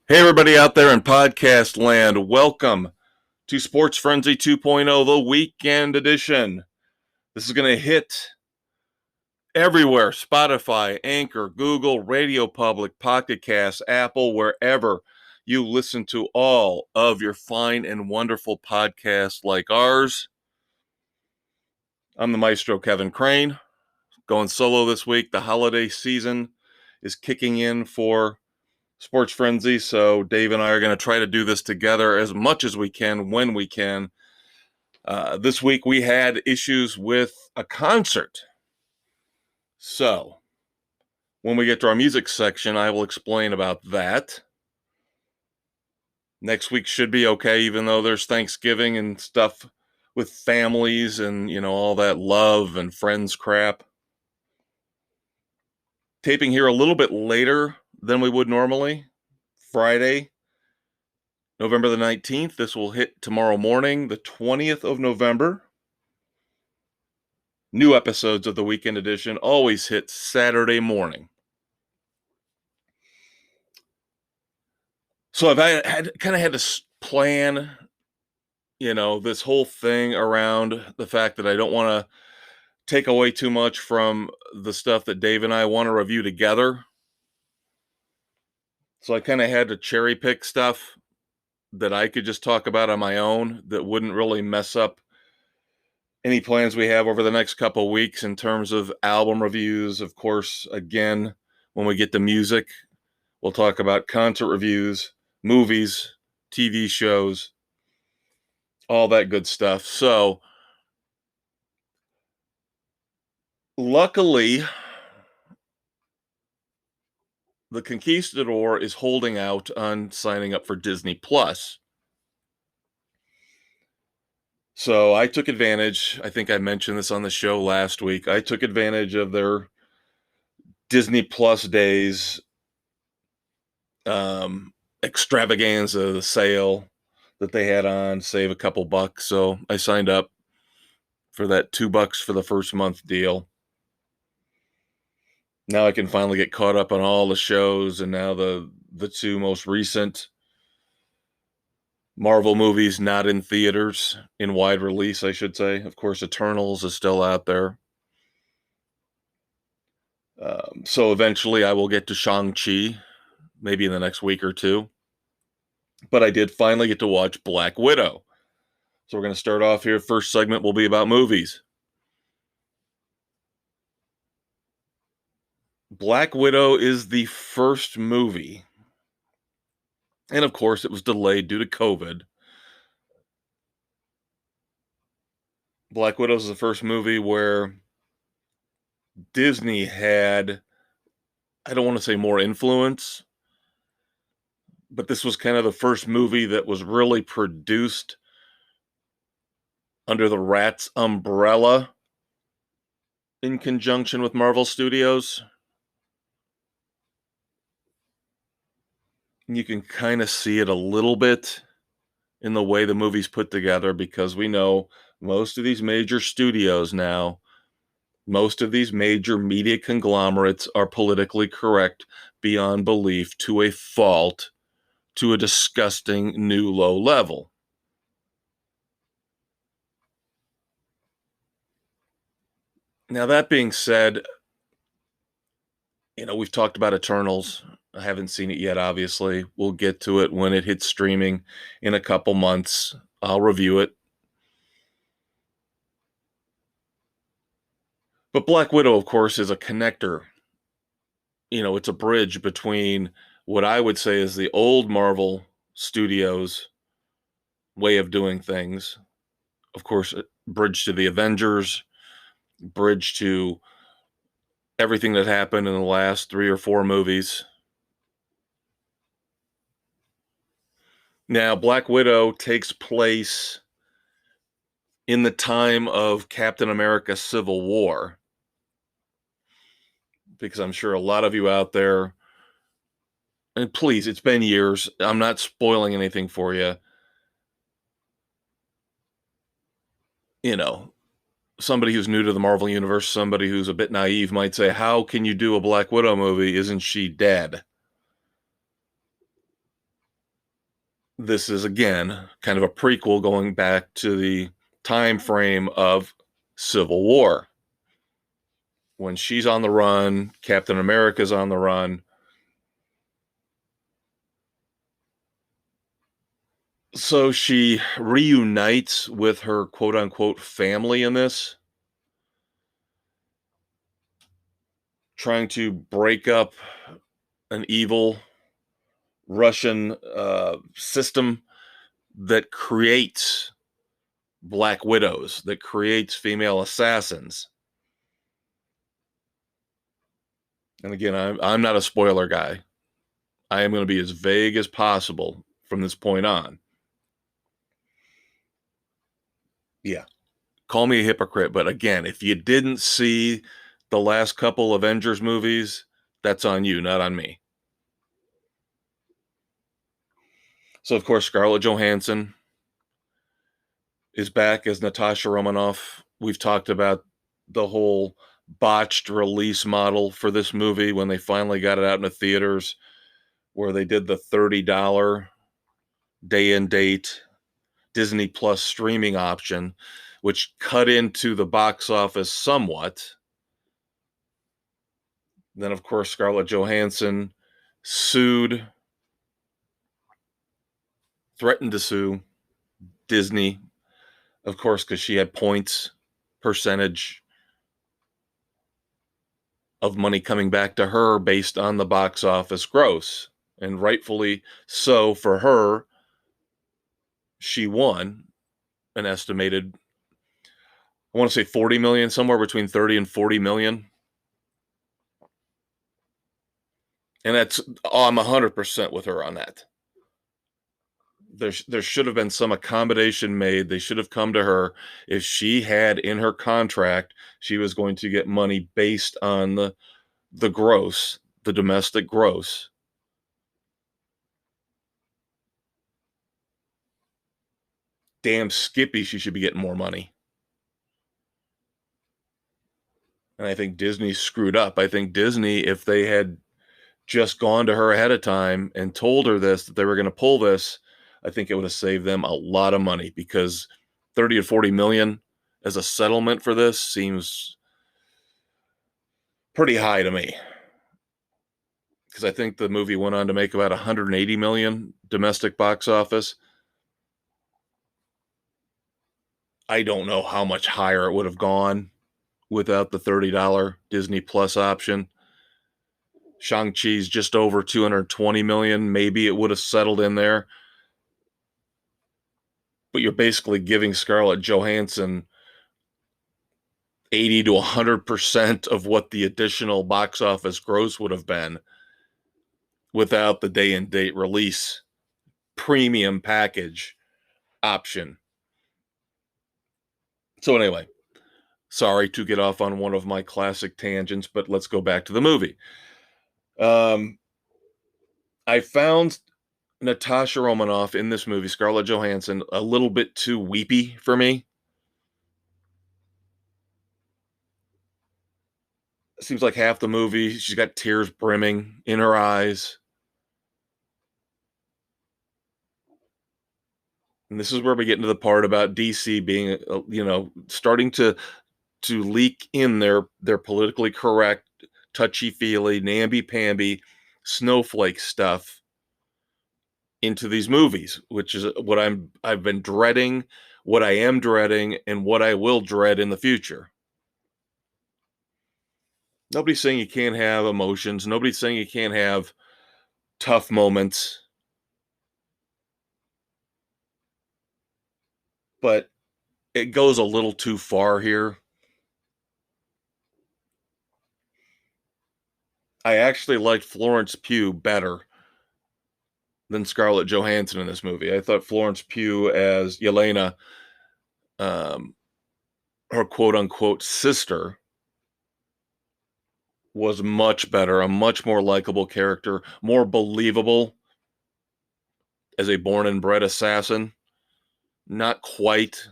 Hey, everybody out there in podcast land, welcome to Sports Frenzy 2.0, the weekend edition. This is going to hit everywhere: Spotify, Anchor, Google, Radio Public, Pocket Cast, Apple, wherever you listen to all of your fine and wonderful podcasts like ours. I'm the Maestro, Kevin Crane, going solo this week. The holiday season is kicking in for Sports Frenzy, so Dave and I are going to try to do this together as much as we can when we can. This week we had issues with a concert. So when we get to our music section, I will explain about that. Next week should be okay, even though there's Thanksgiving and stuff with families and, all that love and friends crap. Taping here a little bit later than we would normally. Friday, November the 19th. This will hit tomorrow morning, the 20th of November. New episodes of the weekend edition always hit Saturday morning. So I've kind of had to plan, this whole thing around the fact that I don't want to take away too much from the stuff that Dave and I want to review together. So I kind of had to cherry pick stuff that I could just talk about on my own that wouldn't really mess up any plans we have over the next couple of weeks in terms of album reviews. Of course, again, when we get to music, we'll talk about concert reviews, movies, TV shows, all that good stuff. So, luckily, the Conquistador is holding out on signing up for Disney Plus. So I took advantage. I think I mentioned this on the show last week. I took advantage of their Disney Plus days extravaganza, the sale that they had on, save a couple bucks. So I signed up for that $2 for the first month deal. Now I can finally get caught up on all the shows, and now the two most recent Marvel movies not in theaters, in wide release, I should say. Of course, Eternals is still out there. So eventually I will get to Shang-Chi, maybe in the next week or two. But I did finally get to watch Black Widow. So we're going to start off here. First segment will be about movies. Black Widow is the first movie, and of course it was delayed due to COVID. Black Widow is the first movie where Disney had, I don't want to say more influence, but this was kind of the first movie that was really produced under the Rat's umbrella in conjunction with Marvel Studios. You can kind of see it a little bit in the way the movie's put together, because we know most of these major studios now, most of these major media conglomerates are politically correct beyond belief, to a fault, to a disgusting new low level. Now, that being said, we've talked about Eternals. I haven't seen it yet, obviously. We'll get to it when it hits streaming in a couple months. I'll review it. But Black Widow, of course, is a connector. It's a bridge between what I would say is the old Marvel Studios way of doing things. Of course, bridge to the Avengers, bridge to everything that happened in the last 3 or 4 movies. Now, Black Widow takes place in the time of Captain America Civil War, because I'm sure a lot of you out there, and please, it's been years, I'm not spoiling anything for you. Somebody who's new to the Marvel Universe, somebody who's a bit naive might say, how can you do a Black Widow movie? Isn't she dead? this is, again, kind of a prequel going back to the time frame of Civil War. When she's on the run, Captain America's on the run. So she reunites with her quote unquote family in this, trying to break up an evil Russian system that creates Black Widows, that creates female assassins. And again, I'm not a spoiler guy. I am going to be as vague as possible from this point on. Yeah, call me a hypocrite, but again, if you didn't see the last couple Avengers movies, that's on you, not on me. So, of course, Scarlett Johansson is back as Natasha Romanoff. We've talked about the whole botched release model for this movie when they finally got it out in the theaters, where they did the $30 day and date Disney Plus streaming option, which cut into the box office somewhat. Then, of course, Scarlett Johansson threatened to sue Disney, of course, because she had points percentage of money coming back to her based on the box office gross. And rightfully so for her, she won an estimated, I want to say 40 million, somewhere between 30 and 40 million. And I'm 100% with her on that. There should have been some accommodation made. They should have come to her. If she had in her contract, she was going to get money based on the gross, the domestic gross. Damn Skippy, she should be getting more money. And I think Disney screwed up. I think Disney, if they had just gone to her ahead of time and told her this, that they were going to pull this, I think it would have saved them a lot of money, because 30 to 40 million as a settlement for this seems pretty high to me. Because I think the movie went on to make about 180 million domestic box office. I don't know how much higher it would have gone without the $30 Disney Plus option. Shang-Chi's just over 220 million. Maybe it would have settled in there. But you're basically giving Scarlett Johansson 80 to 100% of what the additional box office gross would have been without the day and date release premium package option. So anyway, sorry to get off on one of my classic tangents, but let's go back to the movie. I found Natasha Romanoff in this movie, Scarlett Johansson, a little bit too weepy for me. It seems like half the movie, she's got tears brimming in her eyes. And this is where we get into the part about DC being, starting to leak in their politically correct, touchy-feely, namby-pamby, snowflake stuff into these movies, which is what I've been dreading, what I am dreading, and what I will dread in the future. Nobody's saying you can't have emotions. Nobody's saying you can't have tough moments. But it goes a little too far here. I actually liked Florence Pugh better than Scarlett Johansson in this movie. I thought Florence Pugh as Yelena, her quote unquote sister, was much better, a much more likable character, more believable as a born and bred assassin, not quite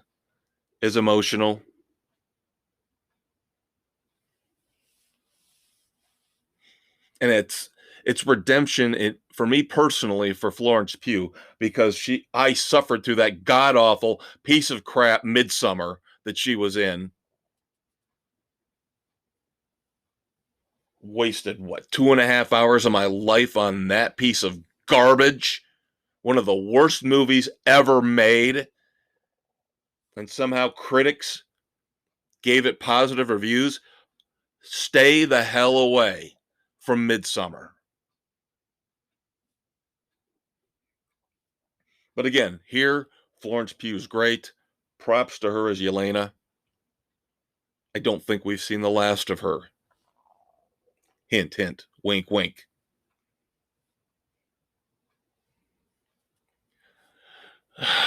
as emotional. And it's redemption for me personally for Florence Pugh, because I suffered through that god awful piece of crap Midsummer that she was in. Wasted what, 2.5 hours of my life on that piece of garbage, one of the worst movies ever made, and somehow critics gave it positive reviews. Stay the hell away from Midsummer. But again, here, Florence Pugh's great. Props to her as Yelena. I don't think we've seen the last of her. Hint, hint, wink, wink.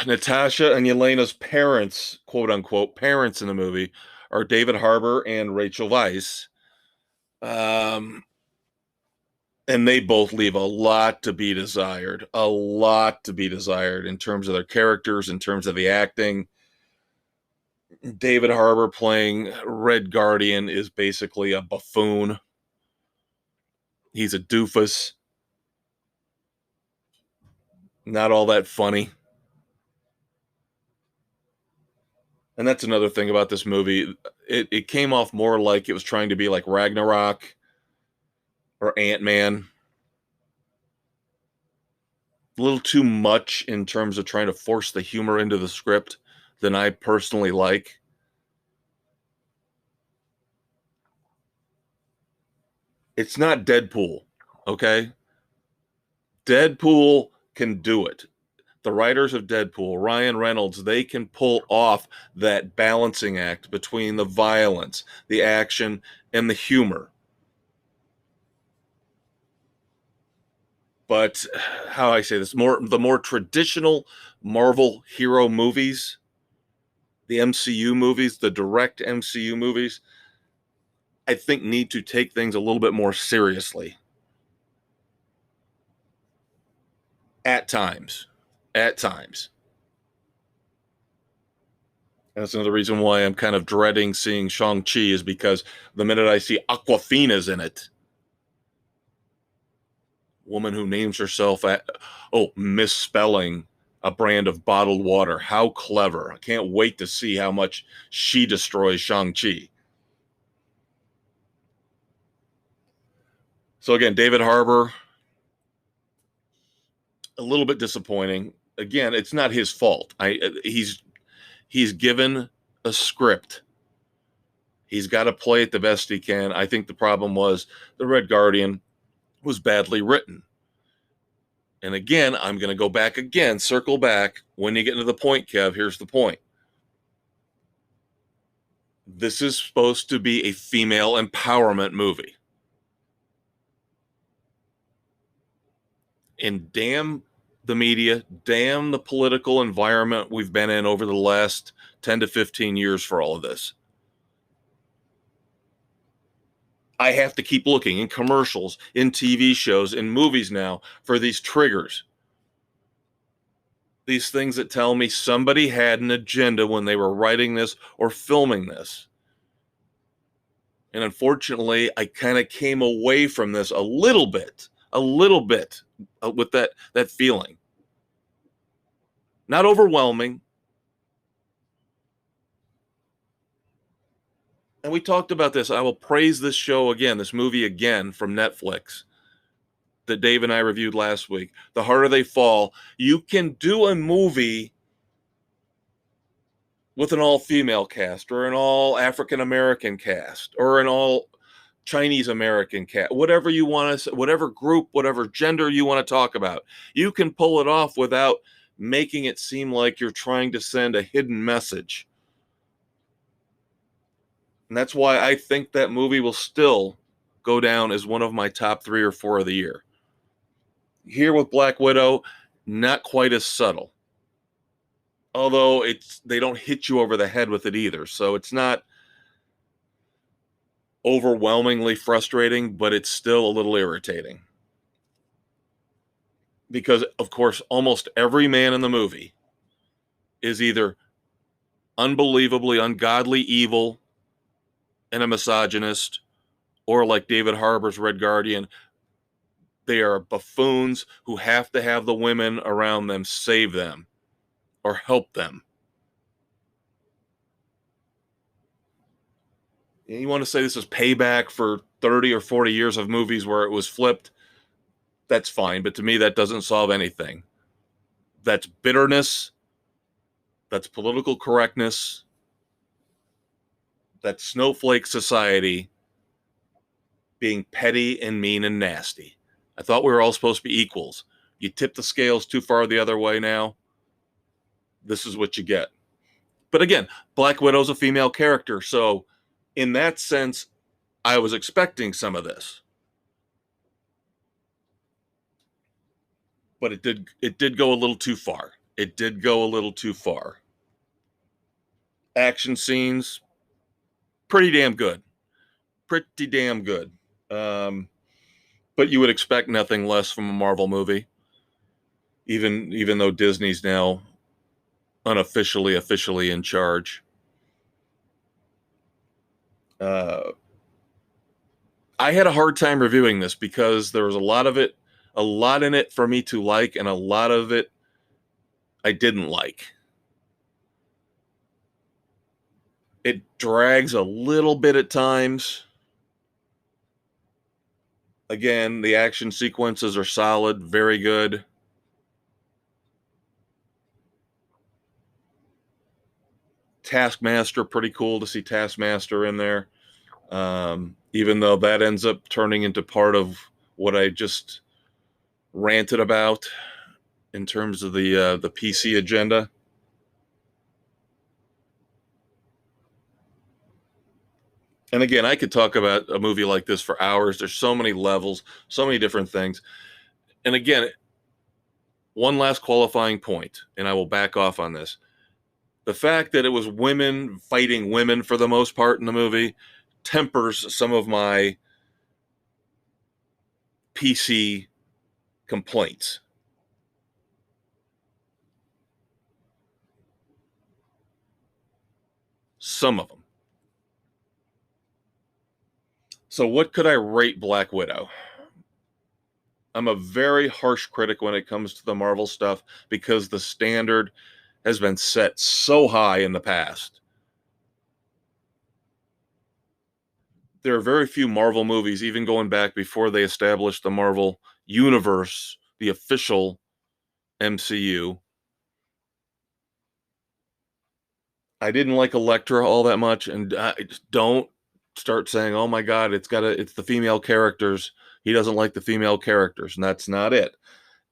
Natasha and Yelena's parents, quote unquote, parents in the movie are David Harbour and Rachel Weisz. And they both leave a lot to be desired, in terms of their characters, in terms of the acting. David Harbour playing Red Guardian is basically a buffoon. He's a doofus. Not all that funny. And that's another thing about this movie. It came off more like it was trying to be like Ragnarok or Ant-Man. A little too much in terms of trying to force the humor into the script than I personally like. It's not Deadpool, okay? Deadpool can do it. The writers of Deadpool, Ryan Reynolds, they can pull off that balancing act between the violence, the action, and the humor. But how I say this, the more traditional Marvel hero movies, the MCU movies, the direct MCU movies, I think need to take things a little bit more seriously. At times. At times. And that's another reason why I'm kind of dreading seeing Shang-Chi, is because the minute I see Aquafina's in it, woman who names herself misspelling a brand of bottled water. How clever. I can't wait to see how much she destroys Shang-Chi. So again, David Harbour, a little bit disappointing. Again, it's not his fault. He's given a script. He's got to play it the best he can. I think the problem was the Red Guardian was badly written. And again, I'm going to go back again, circle back. When you get into the point, Kev, here's the point. This is supposed to be a female empowerment movie. And damn the media, damn the political environment we've been in over the last 10 to 15 years for all of this. I have to keep looking in commercials, in TV shows, in movies now for these triggers. These things that tell me somebody had an agenda when they were writing this or filming this. And unfortunately, I kind of came away from this a little bit with that feeling. Not overwhelming. And we talked about this. I will praise this show again, this movie again from Netflix that Dave and I reviewed last week. The Harder They Fall. You can do a movie with an all-female cast or an all-African-American cast or an all-Chinese-American cast, whatever you want to say, whatever group, whatever gender you want to talk about. You can pull it off without making it seem like you're trying to send a hidden message. And that's why I think that movie will still go down as one of my top 3 or 4 of the year. Here with Black Widow, not quite as subtle. Although they don't hit you over the head with it either. So it's not overwhelmingly frustrating, but it's still a little irritating. Because, of course, almost every man in the movie is either unbelievably ungodly evil and a misogynist, or like David Harbour's Red Guardian, They are buffoons who have to have the women around them save them or help them. You want to say this is payback for 30 or 40 years of movies where it was flipped? That's fine, but to me, that doesn't solve anything. That's bitterness. That's political correctness. That's snowflake society being petty and mean and nasty. I thought we were all supposed to be equals. You tip the scales too far the other way now, this is what you get. But again, Black Widow's a female character, so in that sense, I was expecting some of this. But it did go a little too far. It did go a little too far. Action scenes, pretty damn good. Pretty damn good. But you would expect nothing less from a Marvel movie. Even though Disney's now unofficially officially in charge. I had a hard time reviewing this because there was a lot in it for me to like, and a lot of it I didn't like. It drags a little bit at times. Again, the action sequences are solid, very good. Taskmaster, pretty cool to see Taskmaster in there. Even though that ends up turning into part of what I just ranted about in terms of the PC agenda. And again, I could talk about a movie like this for hours. There's so many levels, so many different things. And again, one last qualifying point, and I will back off on this. The fact that it was women fighting women for the most part in the movie tempers some of my PC complaints. Some of them. So, what could I rate Black Widow? I'm a very harsh critic when it comes to the Marvel stuff because the standard has been set so high in the past. There are very few Marvel movies, even going back before they established the Marvel universe, the official MCU. I didn't like Elektra all that much, and don't start saying, "Oh my God, it's the female characters." He doesn't like the female characters, and that's not it.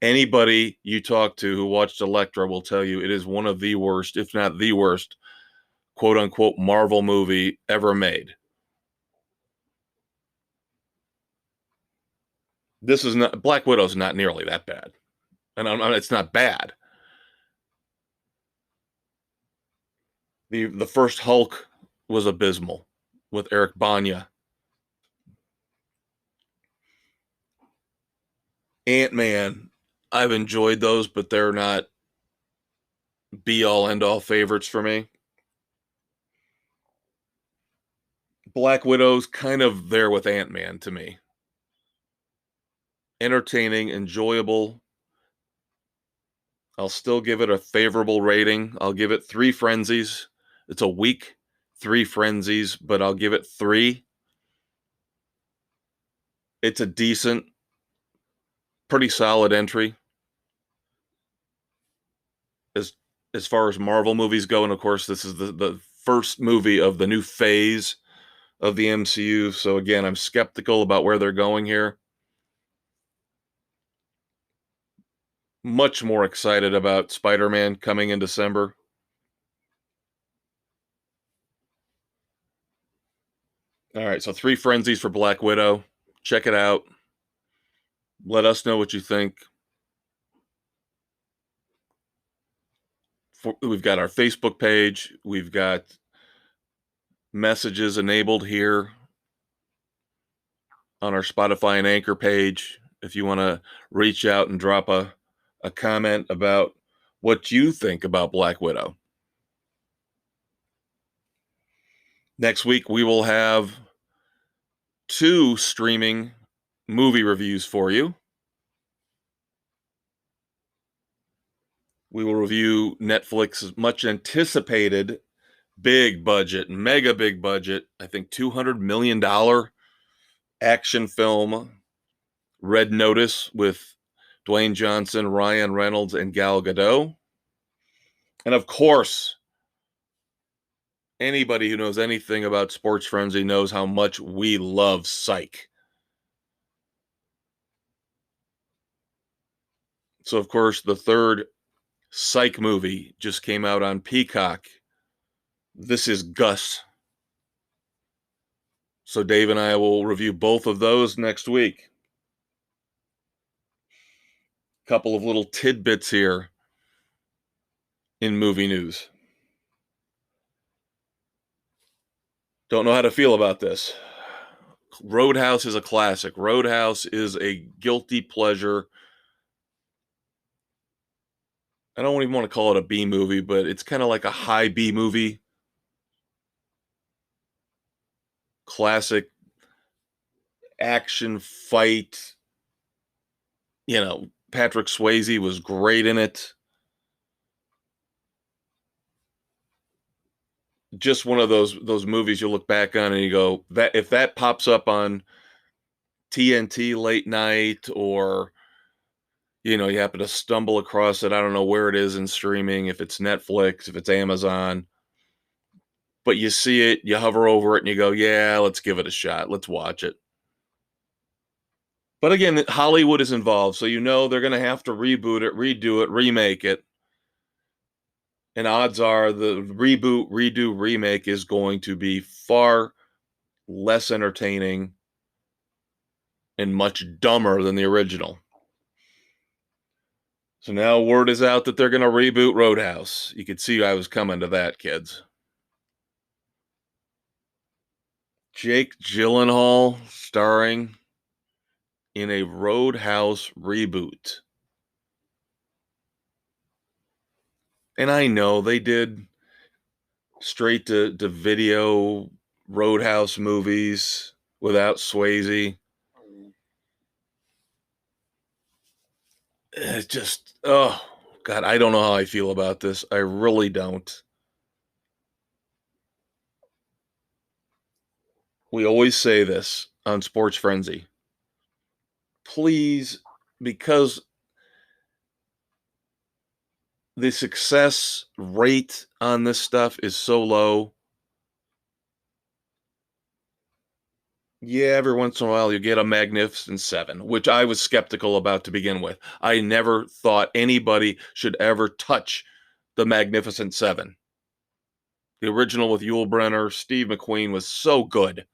Anybody you talk to who watched Elektra will tell you it is one of the worst, if not the worst, quote unquote Marvel movie ever made. This is not Black Widow's not nearly that bad, and it's not bad. The first Hulk was abysmal with Eric Banya. Ant-Man, I've enjoyed those, but they're not be all end all favorites for me. Black Widow's kind of there with Ant-Man to me. Entertaining, enjoyable. I'll still give it a favorable rating. I'll give it 3 frenzies. It's a weak 3 frenzies, but I'll give it 3. It's a decent, pretty solid entry as as far as Marvel movies go. And of course, this is the first movie of the new phase of the MCU. So again, I'm skeptical about where they're going here. Much more excited about Spider-Man coming in December. All right, so 3 frenzies for Black Widow. Check it out. Let us know what you think. We've got our Facebook page. We've got messages enabled here on our Spotify and Anchor page. If you want to reach out and drop a comment about what you think about Black Widow. Next week, we will have 2 streaming movie reviews for you. We will review Netflix's much anticipated big budget, mega big budget, I think $200 million action film, Red Notice, with Dwayne Johnson, Ryan Reynolds, and Gal Gadot. And of course, anybody who knows anything about Sports Frenzy knows how much we love Psych. So, of course, the third Psych movie just came out on Peacock. This is Gus. So Dave and I will review both of those next week. Couple of little tidbits here in movie news. Don't know how to feel about this. Roadhouse is a classic. Roadhouse is a guilty pleasure. I don't even want to call it a B movie, but it's kind of like a high B movie. Classic action fight. You know, Patrick Swayze was great in it. Just one of those movies you look back on and you go, that if that pops up on TNT late night, or you happen to stumble across it, I don't know where it is in streaming, if it's Netflix, if it's Amazon, but you see it, you hover over it and you go, yeah, let's give it a shot, let's watch it. But again, Hollywood is involved, so they're going to have to reboot it, redo it, remake it. And odds are the reboot, redo, remake is going to be far less entertaining and much dumber than the original. So now word is out that they're going to reboot Roadhouse. You could see I was coming to that, kids. Jake Gyllenhaal starring in a Roadhouse reboot. And I know they did straight to video Roadhouse movies without Swayze. It's just, oh, God, I don't know how I feel about this. I really don't. We always say this on Sports Frenzy. Please, because the success rate on this stuff is so low. Yeah, every once in a while you get a Magnificent Seven, which I was skeptical about to begin with. I never thought anybody should ever touch the Magnificent Seven. The original with Yul Brynner, Steve McQueen was so good.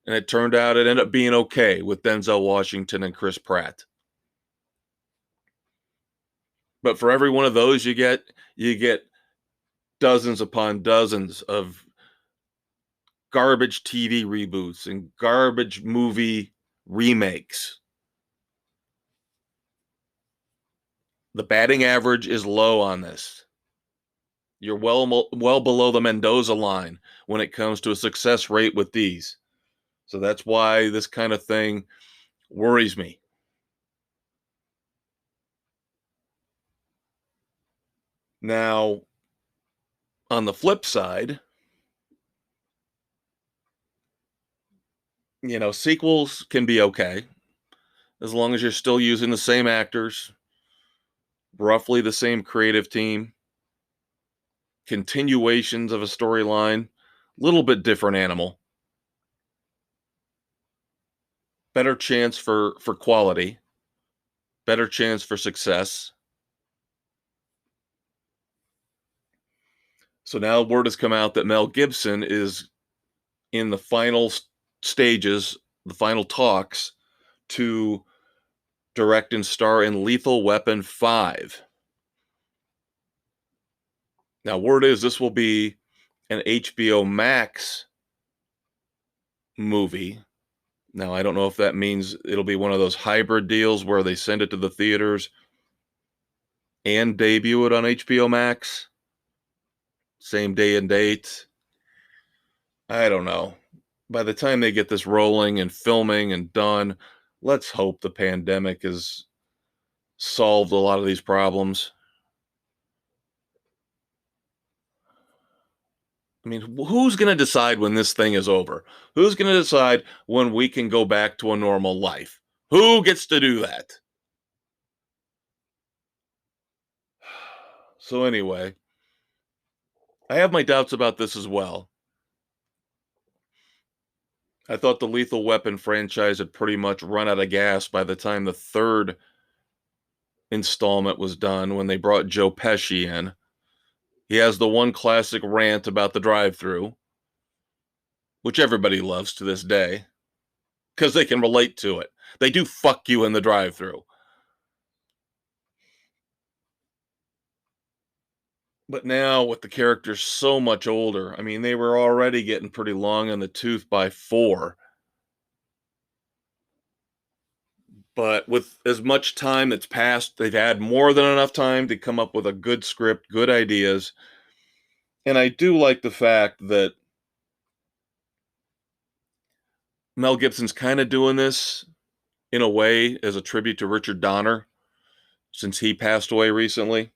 And it turned out it ended up being okay with Denzel Washington and Chris Pratt. But for every one of those you get dozens upon dozens of garbage TV reboots and garbage movie remakes. The batting average is low on this. You're well below the Mendoza line when it comes to a success rate with these. So that's why this kind of thing worries me. Now, on the flip side, sequels can be okay as long as you're still using the same actors, roughly the same creative team, continuations of a storyline, little bit different animal, better chance for quality, better chance for success. So now word has come out that Mel Gibson is in the final stages, the final talks to direct and star in Lethal Weapon 5. Now, word is this will be an HBO Max movie. Now, I don't know if that means it'll be one of those hybrid deals where they send it to the theaters and debut it on HBO Max. Same day and date. I don't know. By the time they get this rolling and filming and done, let's hope the pandemic is solved a lot of these problems. I mean, who's going to decide when this thing is over? Who's going to decide when we can go back to a normal life? Who gets to do that? So, anyway, I have my doubts about this as well. I thought the Lethal Weapon franchise had pretty much run out of gas by the time the third installment was done when they brought Joe Pesci in. He has the one classic rant about the drive-thru, which everybody loves to this day because they can relate to it. They do fuck you in the drive-thru. But now with the characters so much older, I mean, they were already getting pretty long in the tooth by 4. But with as much time that's passed, they've had more than enough time to come up with a good script, good ideas. And I do like the fact that Mel Gibson's kind of doing this in a way as a tribute to Richard Donner since he passed away recently.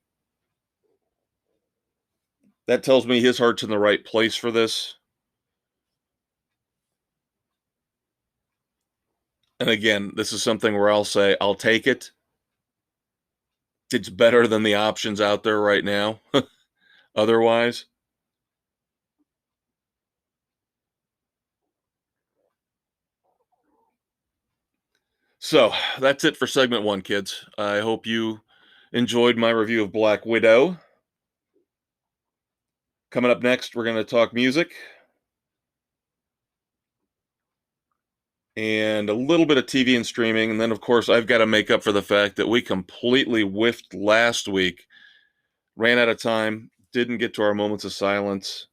That tells me his heart's in the right place for this. And again, this is something where I'll say, I'll take it. It's better than the options out there right now. Otherwise. So that's it for segment 1, kids. I hope you enjoyed my review of Black Widow. Coming up next, we're going to talk music and a little bit of TV and streaming. And then, of course, I've got to make up for the fact that we completely whiffed last week, ran out of time, didn't get to our moments of silence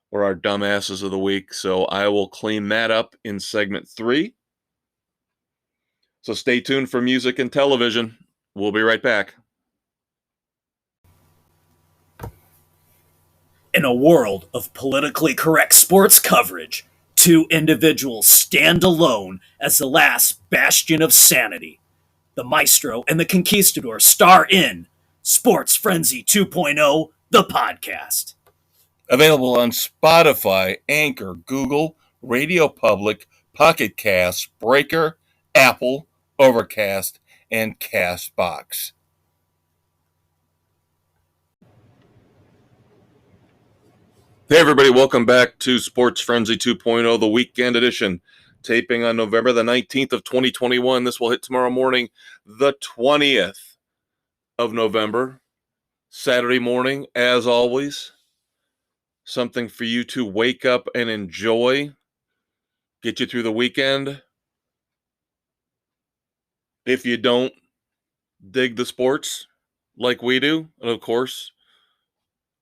or our dumbasses of the week. So I will clean that up in segment 3. So stay tuned for music and television. We'll be right back. In a world of politically correct sports coverage, two individuals stand alone as the last bastion of sanity. The Maestro and the Conquistador star in Sports Frenzy 2.0, the podcast. Available on Spotify, Anchor, Google, Radio Public, Pocket Cast, Breaker, Apple, Overcast, and Castbox. Hey everybody, welcome back to Sports Frenzy 2.0, the weekend edition. Taping on November the 19th of 2021. This will hit tomorrow morning, the 20th of November. Saturday morning, as always. Something for you to wake up and enjoy. Get you through the weekend. If you don't dig the sports like we do, and of course,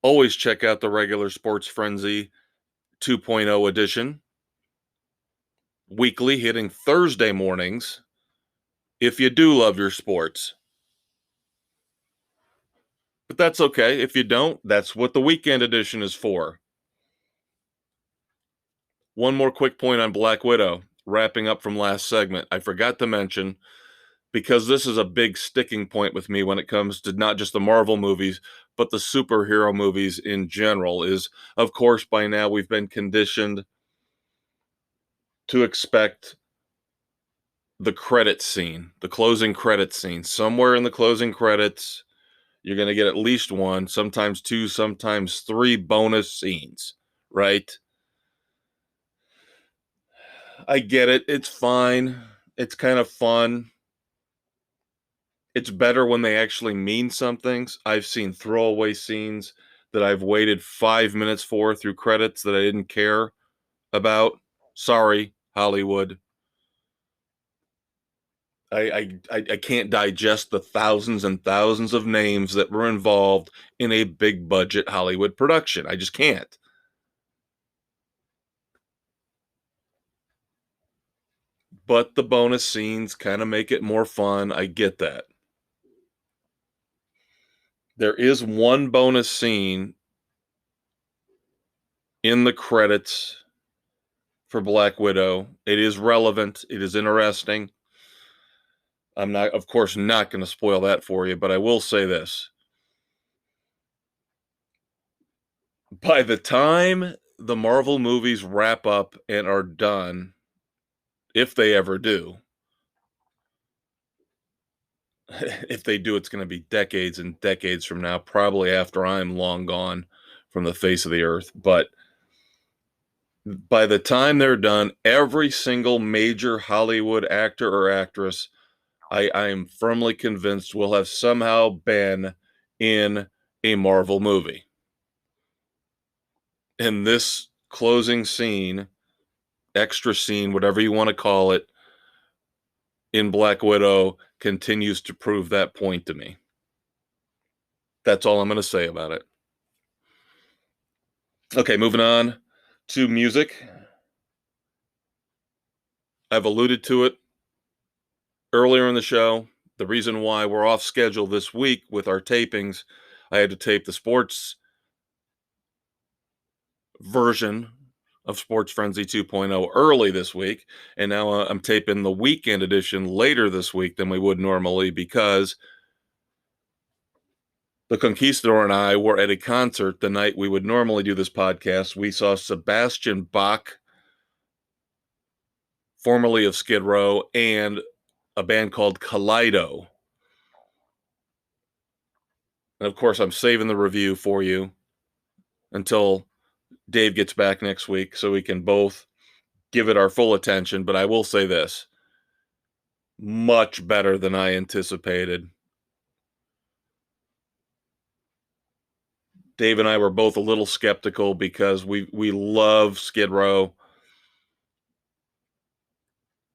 always check out the regular Sports Frenzy 2.0 edition. Weekly, hitting Thursday mornings, if you do love your sports. But that's okay. If you don't, that's what the weekend edition is for. One more quick point on Black Widow, wrapping up from last segment. I forgot to mention, because this is a big sticking point with me when it comes to not just the Marvel movies, but the superhero movies in general, is, of course, by now we've been conditioned to expect the credit scene, the closing credit scene. Somewhere in the closing credits, you're going to get at least one, sometimes 2, sometimes 3 bonus scenes, right? I get it. It's fine. It's kind of fun. It's better when they actually mean something. I've seen throwaway scenes that I've waited 5 minutes for through credits that I didn't care about. Sorry, Hollywood. I can't digest the thousands and thousands of names that were involved in a big budget Hollywood production. I just can't. But the bonus scenes kind of make it more fun. I get that. There is one bonus scene in the credits for Black Widow. It is relevant. It is interesting. I'm not, of course, not going to spoil that for you, but I will say this. By the time the Marvel movies wrap up and are done, if they ever do, if they do, it's going to be decades and decades from now, probably after I'm long gone from the face of the earth. But by the time they're done, every single major Hollywood actor or actress, I am firmly convinced, will have somehow been in a Marvel movie. And this closing scene, extra scene, whatever you want to call it, in Black Widow continues to prove that point to me. That's all I'm going to say about it. Okay, moving on to music. I've alluded to it earlier in the show. The reason why we're off schedule this week with our tapings, I had to tape the sports version of Sports Frenzy 2.0 early this week, and now I'm taping the weekend edition later this week than we would normally because the Conquistador and I were at a concert the night we would normally do this podcast. We saw Sebastian Bach, formerly of Skid Row, and a band called Kaleido. And of course, I'm saving the review for you until Dave gets back next week so we can both give it our full attention. But I will say this, much better than I anticipated. Dave and I were both a little skeptical because we love Skid Row.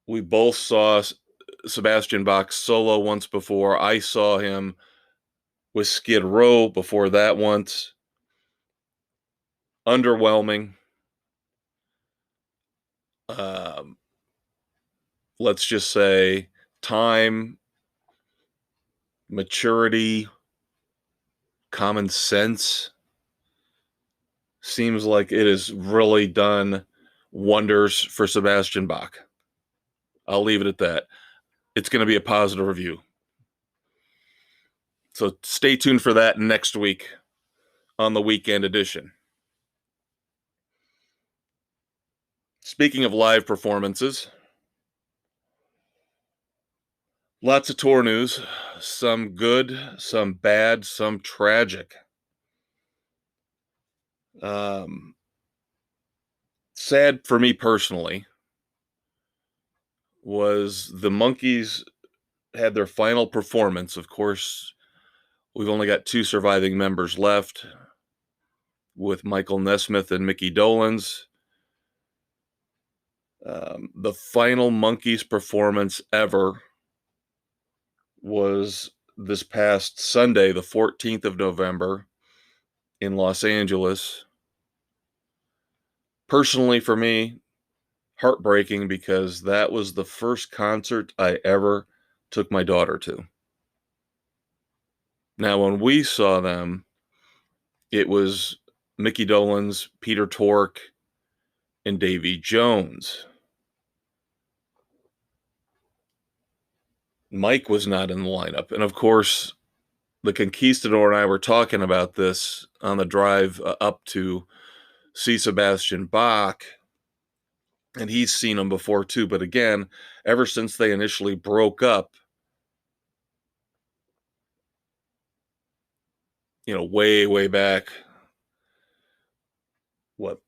We both saw Sebastian Bach solo once before. I saw him with Skid Row before that once. Underwhelming. Let's just say time, maturity, common sense. Seems like it has really done wonders for Sebastian Bach. I'll leave it at that. It's going to be a positive review. So stay tuned for that next week on the weekend edition. Speaking of live performances, lots of tour news, some good, some bad, some tragic. Sad for me personally was the Monkees had their final performance. Of course, we've only got 2 surviving members left with Michael Nesmith and Mickey Dolenz. The final Monkees performance ever was this past Sunday, the 14th of November in Los Angeles. Personally, for me, heartbreaking because that was the first concert I ever took my daughter to. Now, when we saw them, it was Mickey Dolenz, Peter Tork, and Davy Jones. Mike was not in the lineup. And of course, the Conquistador and I were talking about this on the drive up to see Sebastian Bach. And he's seen him before too. But again, ever since they initially broke up, way back,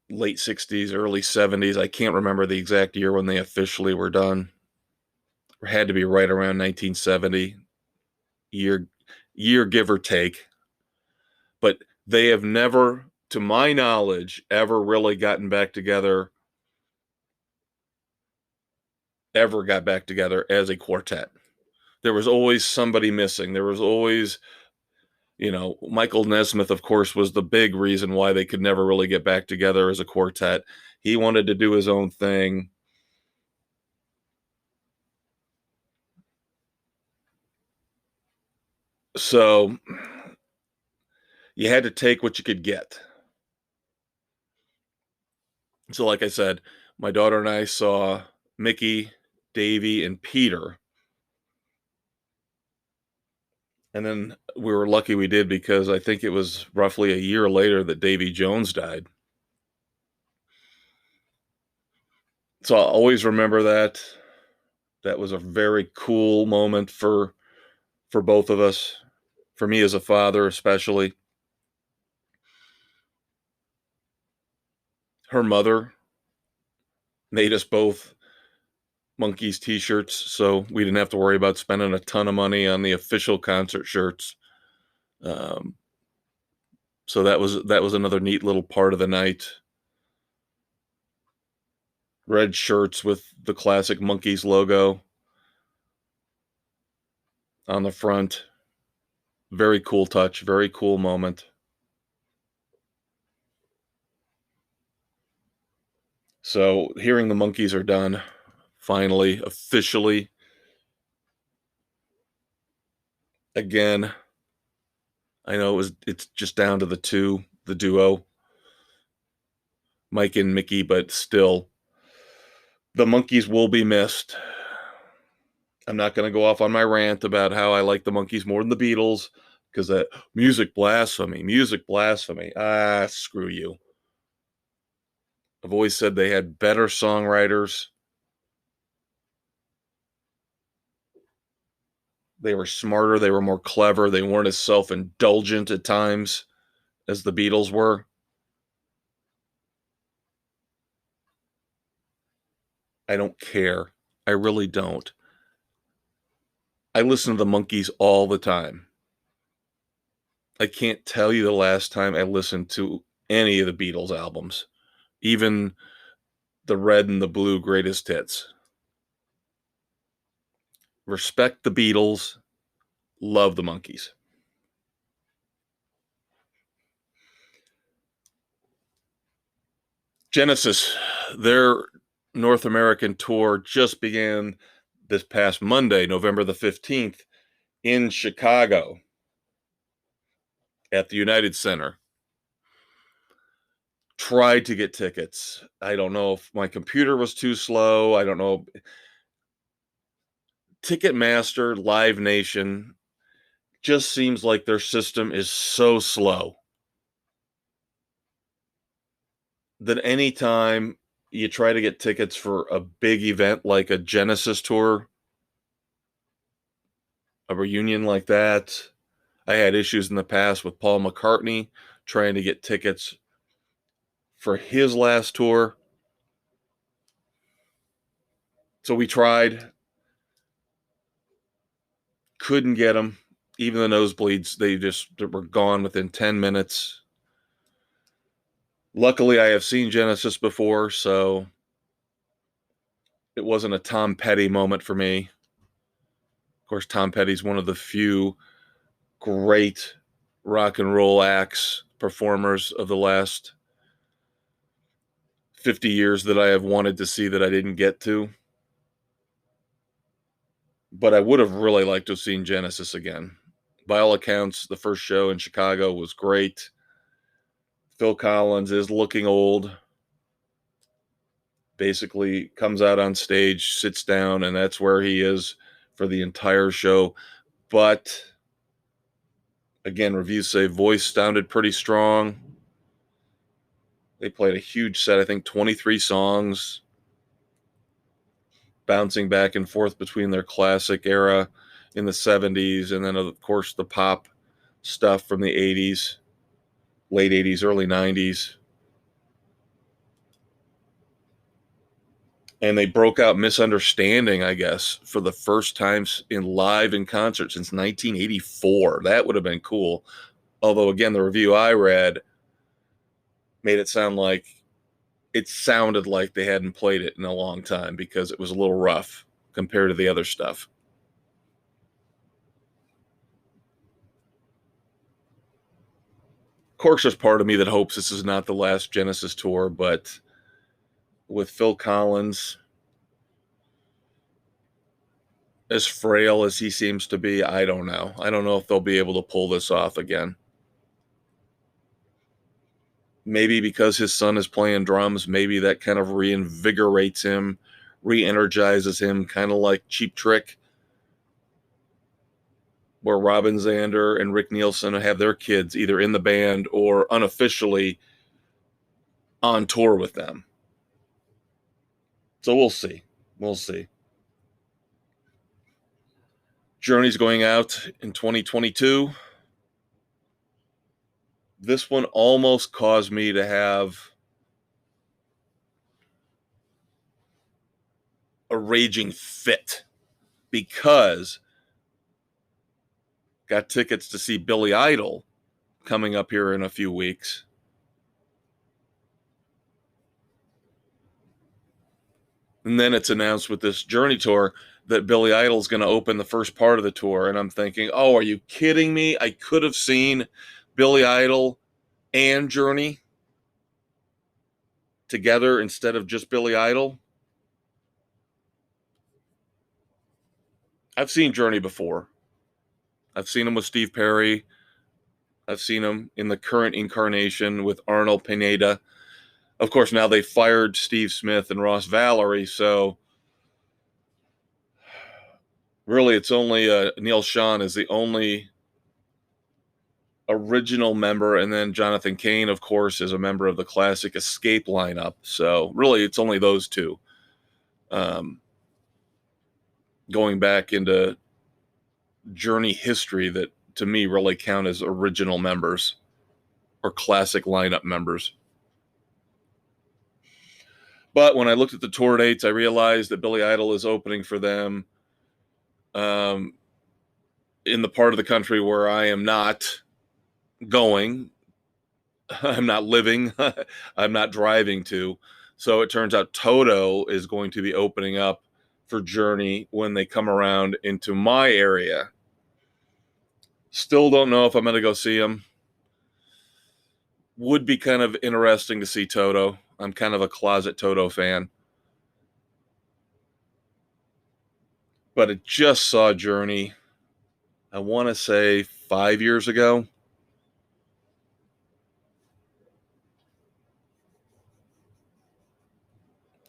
late 60s, early 70s. I can't remember the exact year when they officially were done. It had to be right around 1970, year give or take. But they have never, to my knowledge, ever really got back together as a quartet. There was always somebody missing. There was always, Michael Nesmith, of course, was the big reason why they could never really get back together as a quartet. He wanted to do his own thing. So you had to take what you could get. So like I said, my daughter and I saw Mickey, Davy, and Peter. And then we were lucky we did, because I think it was roughly a year later that Davy Jones died. So I'll always remember that. That was a very cool moment for both of us, for me as a father especially. Her mother made us both Monkees t-shirts, so we didn't have to worry about spending a ton of money on the official concert shirts. Um, so that was another neat little part of the night. Red shirts with the classic Monkees logo on the front. Very cool touch, very cool moment. So hearing the Monkees are done, finally, officially, again, I know it's just down to the duo, Mike and Mickey, but still, the Monkees will be missed. I'm not going to go off on my rant about how I like the Monkees more than the Beatles, because that music blasphemy. Ah, screw you. I've always said they had better songwriters. They were smarter. They were more clever. They weren't as self-indulgent at times as the Beatles were. I don't care. I really don't. I listen to the Monkees all the time. I can't tell you the last time I listened to any of the Beatles albums, even the Red and the Blue greatest hits. Respect the Beatles, love the Monkees. Genesis, their North American tour just began this past Monday, November the 15th, in Chicago at the United Center. Tried to get tickets. I don't know if my computer was too slow. I don't know. Ticketmaster, Live Nation, just seems like their system is so slow that anytime you try to get tickets for a big event like a Genesis tour, a reunion like that, I had issues in the past with Paul McCartney trying to get tickets for his last tour. So we tried, couldn't get them. Even the nosebleeds, they were gone within 10 minutes. Luckily, I have seen Genesis before, so it wasn't a Tom Petty moment for me. Of course, Tom Petty's one of the few great rock and roll acts, performers of the last 50 years that I have wanted to see that I didn't get to. But I would have really liked to have seen Genesis again. By all accounts, the first show in Chicago was great. Phil Collins is looking old. Basically comes out on stage, sits down, and that's where he is for the entire show. But again, reviews say voice sounded pretty strong. They played a huge set, I think 23 songs, bouncing back and forth between their classic era in the 70s and then, of course, the pop stuff from the 80s, late 80s, early 90s. And they broke out Misunderstanding, I guess, for the first time in concert since 1984. That would have been cool. Although, again, the review I read made it sounded like they hadn't played it in a long time because it was a little rough compared to the other stuff. Of course, there's part of me that hopes this is not the last Genesis tour, but with Phil Collins as frail as he seems to be, I don't know. I don't know if they'll be able to pull this off again. Maybe because his son is playing drums, maybe that kind of reinvigorates him, re-energizes him, kind of like Cheap Trick. where Robin Zander and Rick Nielsen have their kids either in the band or unofficially on tour with them. So we'll see. We'll see. Journey's going out in 2022. This one almost caused me to have a raging fit because got tickets to see Billy Idol coming up here in a few weeks. And then it's announced with this Journey tour that Billy Idol's going to open the first part of the tour. And I'm thinking, oh, are you kidding me? I could have seen Billy Idol and Journey together instead of just Billy Idol. I've seen Journey before. I've seen him with Steve Perry. I've seen him in the current incarnation with Arnold Pineda. Of course, now they fired Steve Smith and Ross Valerie, so really it's only Neil Schon is the only original member, and then Jonathan Cain, of course, is a member of the classic Escape lineup. So really it's only those two. Going back into Journey history that to me really count as original members or classic lineup members. But when I looked at the tour dates, I realized that Billy Idol is opening for them in the part of the country where I am not going. I'm not living. I'm not driving to. So it turns out Toto is going to be opening up for Journey when they come around into my area. Still don't know if I'm going to go see him. Would be kind of interesting to see Toto. I'm kind of a closet Toto fan. But I just saw Journey, I want to say 5 years ago.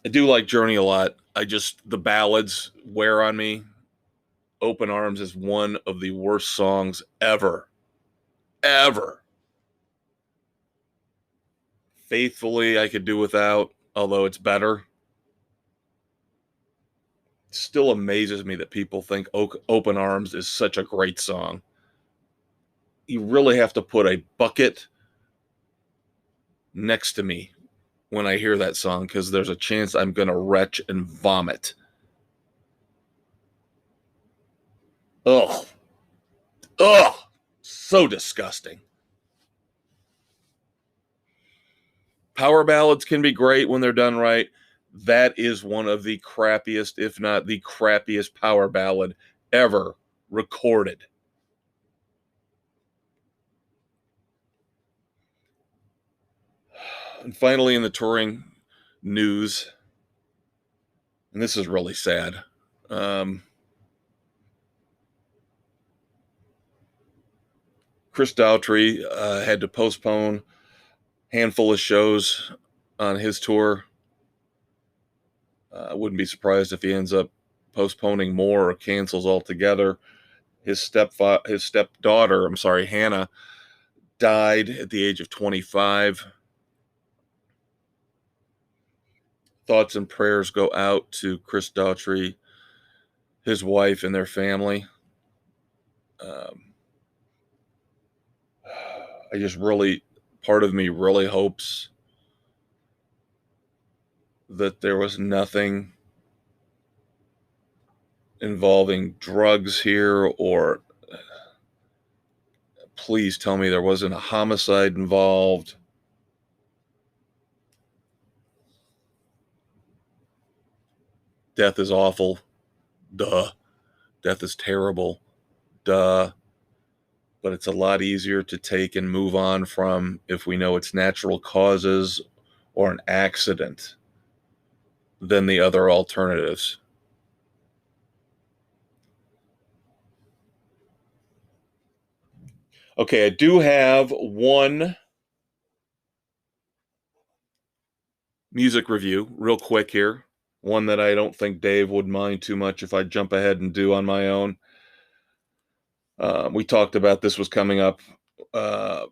I do like Journey a lot. The ballads wear on me. Open Arms is one of the worst songs ever. Ever. Faithfully, I could do without, although it's better. It still amazes me that people think Open Arms is such a great song. You really have to put a bucket next to me when I hear that song because there's a chance I'm going to retch and vomit. Ugh. Ugh. So disgusting. Power ballads can be great when they're done right. That is one of the crappiest, if not the crappiest power ballad ever recorded. And finally, in the touring news, and this is really sad. Chris Daughtry had to postpone a handful of shows on his tour. I wouldn't be surprised if he ends up postponing more or cancels altogether. His stepdaughter, Hannah, died at the age of 25. Thoughts and prayers go out to Chris Daughtry, his wife, and their family. Part of me really hopes that there was nothing involving drugs here, or please tell me there wasn't a homicide involved. Death is awful. Duh. Death is terrible. Duh. But it's a lot easier to take and move on from if we know it's natural causes or an accident than the other alternatives. Okay, I do have one music review real quick here. One that I don't think Dave would mind too much if I jump ahead and do on my own. We talked about this was coming up.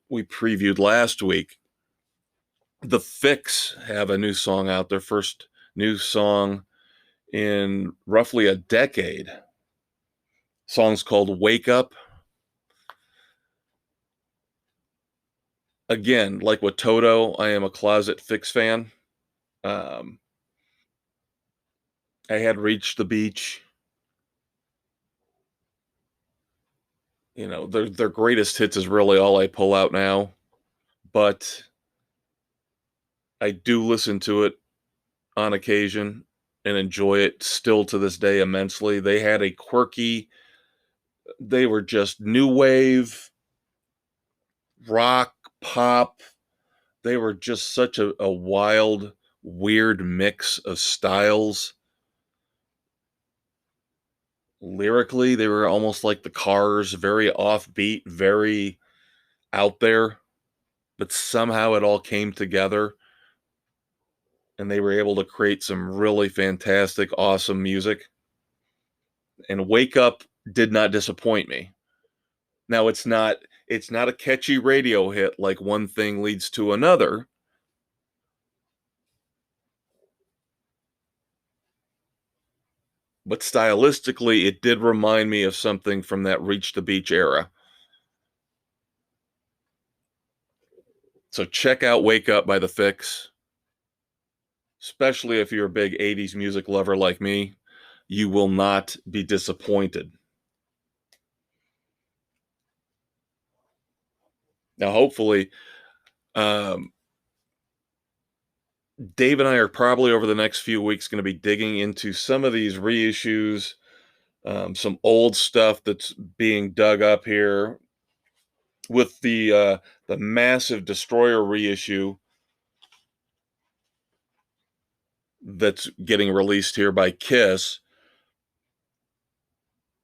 We previewed last week. The Fix have a new song out, their first new song in roughly a decade. Song's called Wake Up. Again, like with Toto, I am a closet Fix fan. Um, I had reached the beach. Their greatest hits is really all I pull out now, but I do listen to it on occasion and enjoy it still to this day immensely. They had a quirky, they were just new wave, rock, pop. They were just such a wild, weird mix of styles. Lyrically, they were almost like the Cars, very offbeat, very out there, but somehow it all came together and they were able to create some really fantastic, awesome music. And Wake Up did not disappoint me. Now it's not a catchy radio hit like One Thing Leads to Another, but stylistically it did remind me of something from that Reach the Beach era. So check out Wake Up by The Fix, especially if you're a big 80s music lover like me. You will not be disappointed. Now, hopefully, um, Dave and I are probably over the next few weeks going to be digging into some of these reissues, some old stuff that's being dug up here with the massive Destroyer reissue that's getting released here by Kiss.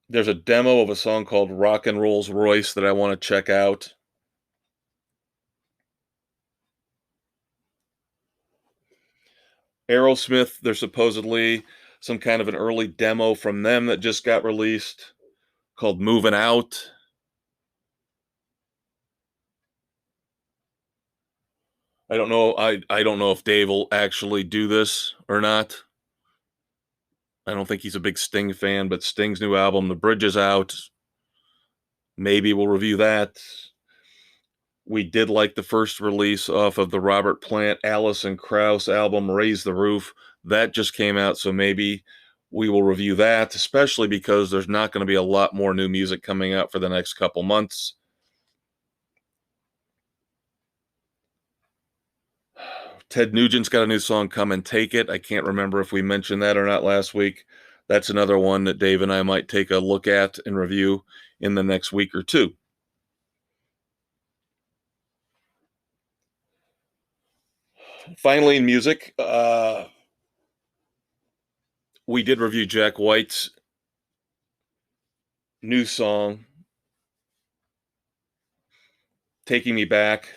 There's a demo of a song called Rock and Rolls Royce that I want to check out. Aerosmith, there's supposedly some kind of an early demo from them that just got released called Moving Out. I don't know. I don't know if Dave will actually do this or not. I don't think he's a big Sting fan, but Sting's new album, The Bridge, is out. Maybe we'll review that. We did like the first release off of the Robert Plant, Alison Krauss album, Raise the Roof. That just came out, so maybe we will review that, especially because there's not going to be a lot more new music coming out for the next couple months. Ted Nugent's got a new song, Come and Take It. I can't remember if we mentioned that or not last week. That's another one that Dave and I might take a look at and review in the next week or two. Finally, in music, we did review Jack White's new song, Taking Me Back.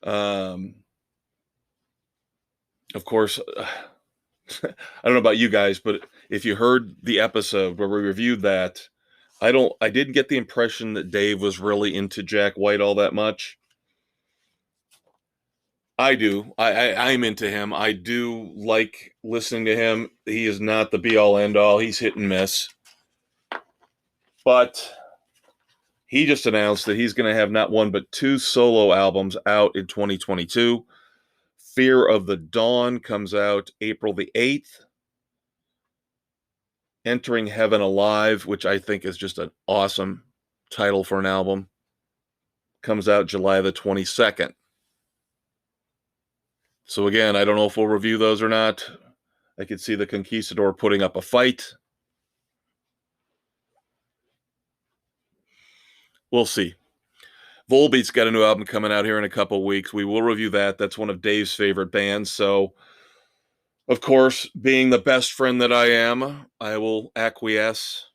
Of course, I don't know about you guys, but if you heard the episode where we reviewed that, I didn't get the impression that Dave was really into Jack White all that much. I do. I'm into him. I do like listening to him. He is not the be all end all. He's hit and miss. But he just announced that he's going to have not one but two solo albums out in 2022. Fear of the Dawn comes out April the 8th. Entering Heaven Alive, which I think is just an awesome title for an album, comes out July the 22nd. So again, I don't know if we'll review those or not. I could see the Conquistador putting up a fight. We'll see. Volbeat's got a new album coming out here in a couple weeks. We will review that. That's one of Dave's favorite bands. So, of course, being the best friend that I am, I will acquiesce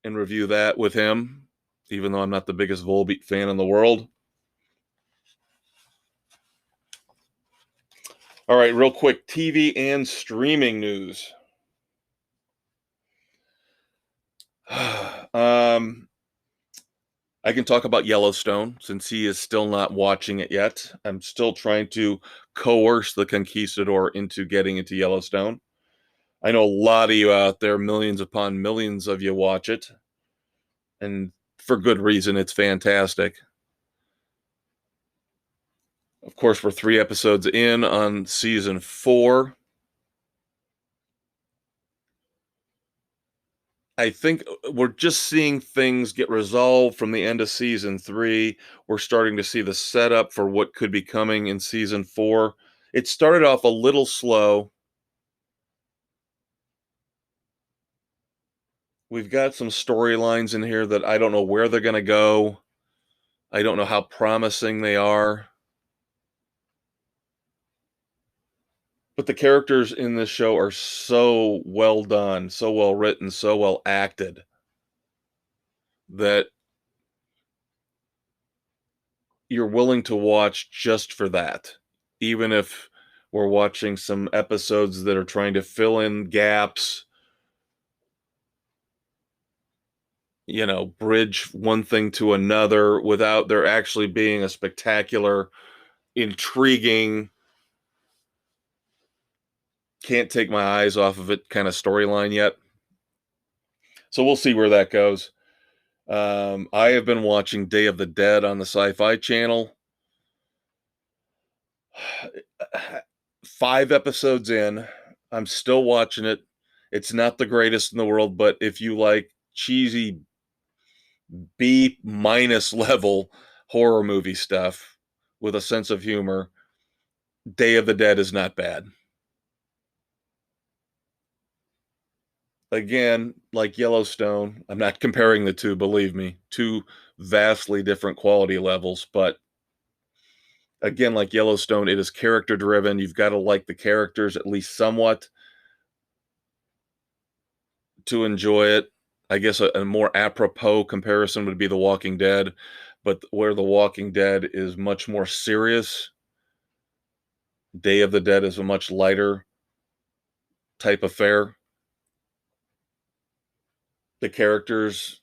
and review that with him, even though I'm not the biggest Volbeat fan in the world. All right, real quick, TV and streaming news. I can talk about Yellowstone since he is still not watching it yet. I'm still trying to coerce the conquistador into getting into Yellowstone. I know a lot of you out there, millions upon millions of you watch it, and for good reason. It's fantastic. Of course, we're 3 episodes in on season 4. I think we're just seeing things get resolved from the end of season 3. We're starting to see the setup for what could be coming in season 4. It started off a little slow. We've got some storylines in here that I don't know where they're going to go. I don't know how promising they are. But the characters in this show are so well done, so well written, so well acted that you're willing to watch just for that. Even if we're watching some episodes that are trying to fill in gaps, bridge one thing to another without there actually being a spectacular, intriguing, can't take my eyes off of it kind of storyline yet. So we'll see where that goes. I have been watching Day of the Dead on the Sci-Fi Channel. 5 episodes in, I'm still watching it. It's not the greatest in the world, but if you like cheesy B- level horror movie stuff with a sense of humor, Day of the Dead is not bad. Again, like Yellowstone, I'm not comparing the two, believe me, two vastly different quality levels, but again, like Yellowstone, it is character driven. You've got to like the characters at least somewhat to enjoy it. I guess a more apropos comparison would be The Walking Dead, but where The Walking Dead is much more serious, Day of the Dead is a much lighter type affair. The characters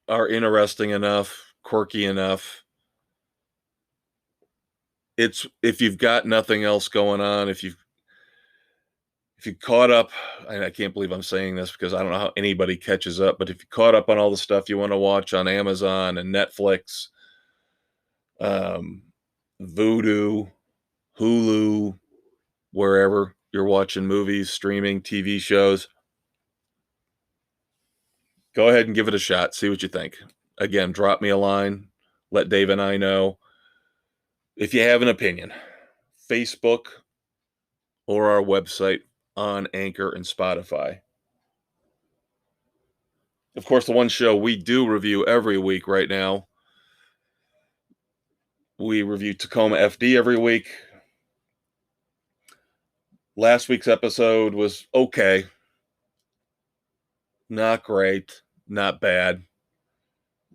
are interesting enough, quirky enough. It's if you've got nothing else going on, if you caught up, and I can't believe I'm saying this because I don't know how anybody catches up, but if you caught up on all the stuff you want to watch on Amazon and Netflix, um, Vudu, Hulu, wherever you're watching movies, streaming, TV shows, go ahead and give it a shot. See what you think. Again, drop me a line. Let Dave and I know if you have an opinion. Facebook or our website on Anchor and Spotify. Of course, the one show we do review every week right now, we review Tacoma FD every week. Last week's episode was okay. Not great, not bad.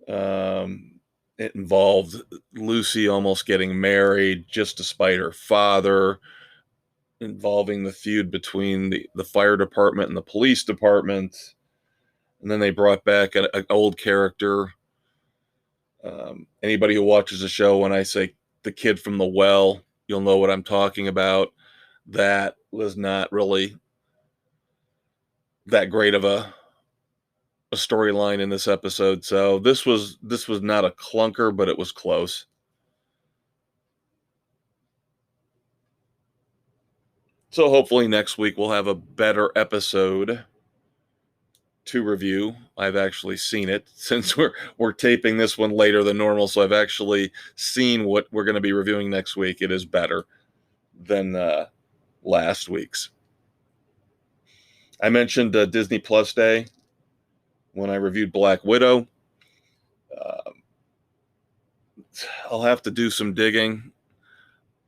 It involved Lucy almost getting married just to spite her father, involving the feud between the fire department and the police department. And then they brought back an old character. Anybody who watches the show, when I say the kid from the well, you'll know what I'm talking about. That was not really that great of a storyline in this episode. So this was not a clunker, but it was close. So hopefully next week we'll have a better episode to review. I've actually seen it since we're taping this one later than normal, so I've actually seen what we're going to be reviewing next week. It is better than last week's. I mentioned Disney Plus Day when I reviewed Black Widow. Uh, I'll have to do some digging.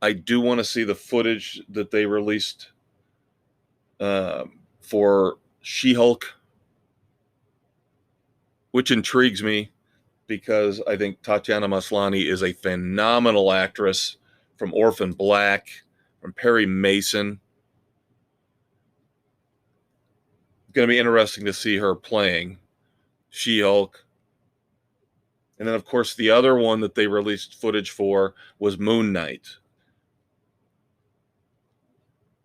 I do want to see the footage that they released for She-Hulk, which intrigues me because I think Tatiana Maslany is a phenomenal actress from Orphan Black, from Perry Mason. It's going to be interesting to see her playing She-Hulk. And then, of course, the other one that they released footage for was Moon Knight.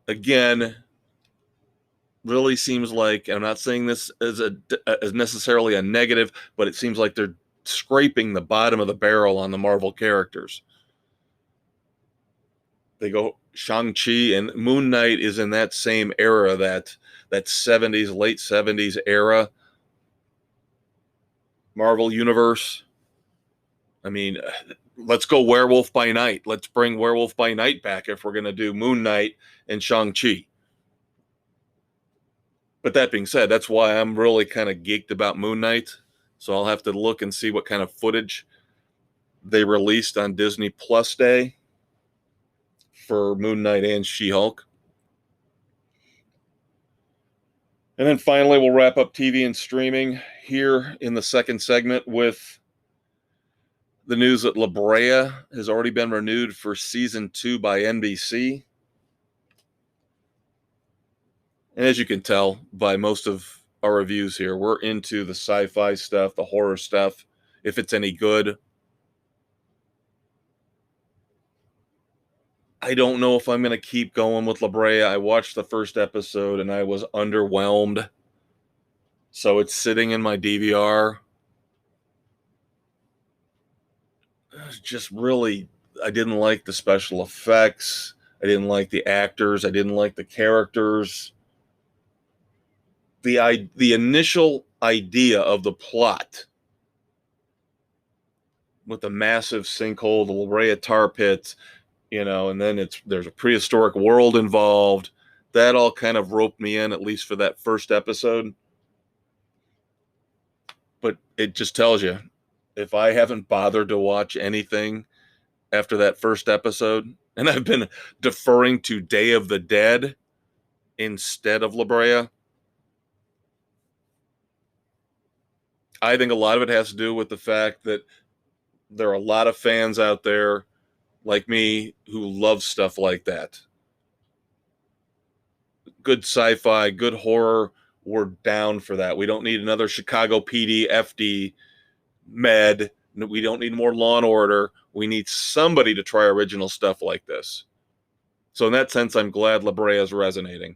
Again, really seems like, I'm not saying this as necessarily a negative, but it seems like they're scraping the bottom of the barrel on the Marvel characters. They go Shang-Chi, and Moon Knight is in that same era, that 70s, late 70s era Marvel universe. I mean, let's go Werewolf by Night. Let's bring Werewolf by Night back if we're going to do Moon Knight and Shang-Chi. But that being said, that's why I'm really kind of geeked about Moon Knight. So I'll have to look and see what kind of footage they released on Disney Plus Day for Moon Knight and She-Hulk. And then finally, we'll wrap up TV and streaming here in the second segment with the news that La Brea has already been renewed for season 2 by NBC. And as you can tell by most of our reviews here, we're into the sci-fi stuff, the horror stuff, if it's any good. I don't know if I'm going to keep going with La Brea. I watched the first episode and I was underwhelmed. So it's sitting in my DVR. Just really, I didn't like the special effects. I didn't like the actors. I didn't like the characters. The initial idea of the plot with the massive sinkhole, the La Brea tar pit, and then there's a prehistoric world involved. That all kind of roped me in, at least for that first episode. But it just tells you, if I haven't bothered to watch anything after that first episode, and I've been deferring to Day of the Dead instead of La Brea, I think a lot of it has to do with the fact that there are a lot of fans out there like me who love stuff like that. Good sci-fi, good horror, we're down for that. We don't need another Chicago PD, FD, Med. We don't need more Law and Order. We need somebody to try original stuff like this. So in that sense, I'm glad La Brea is resonating.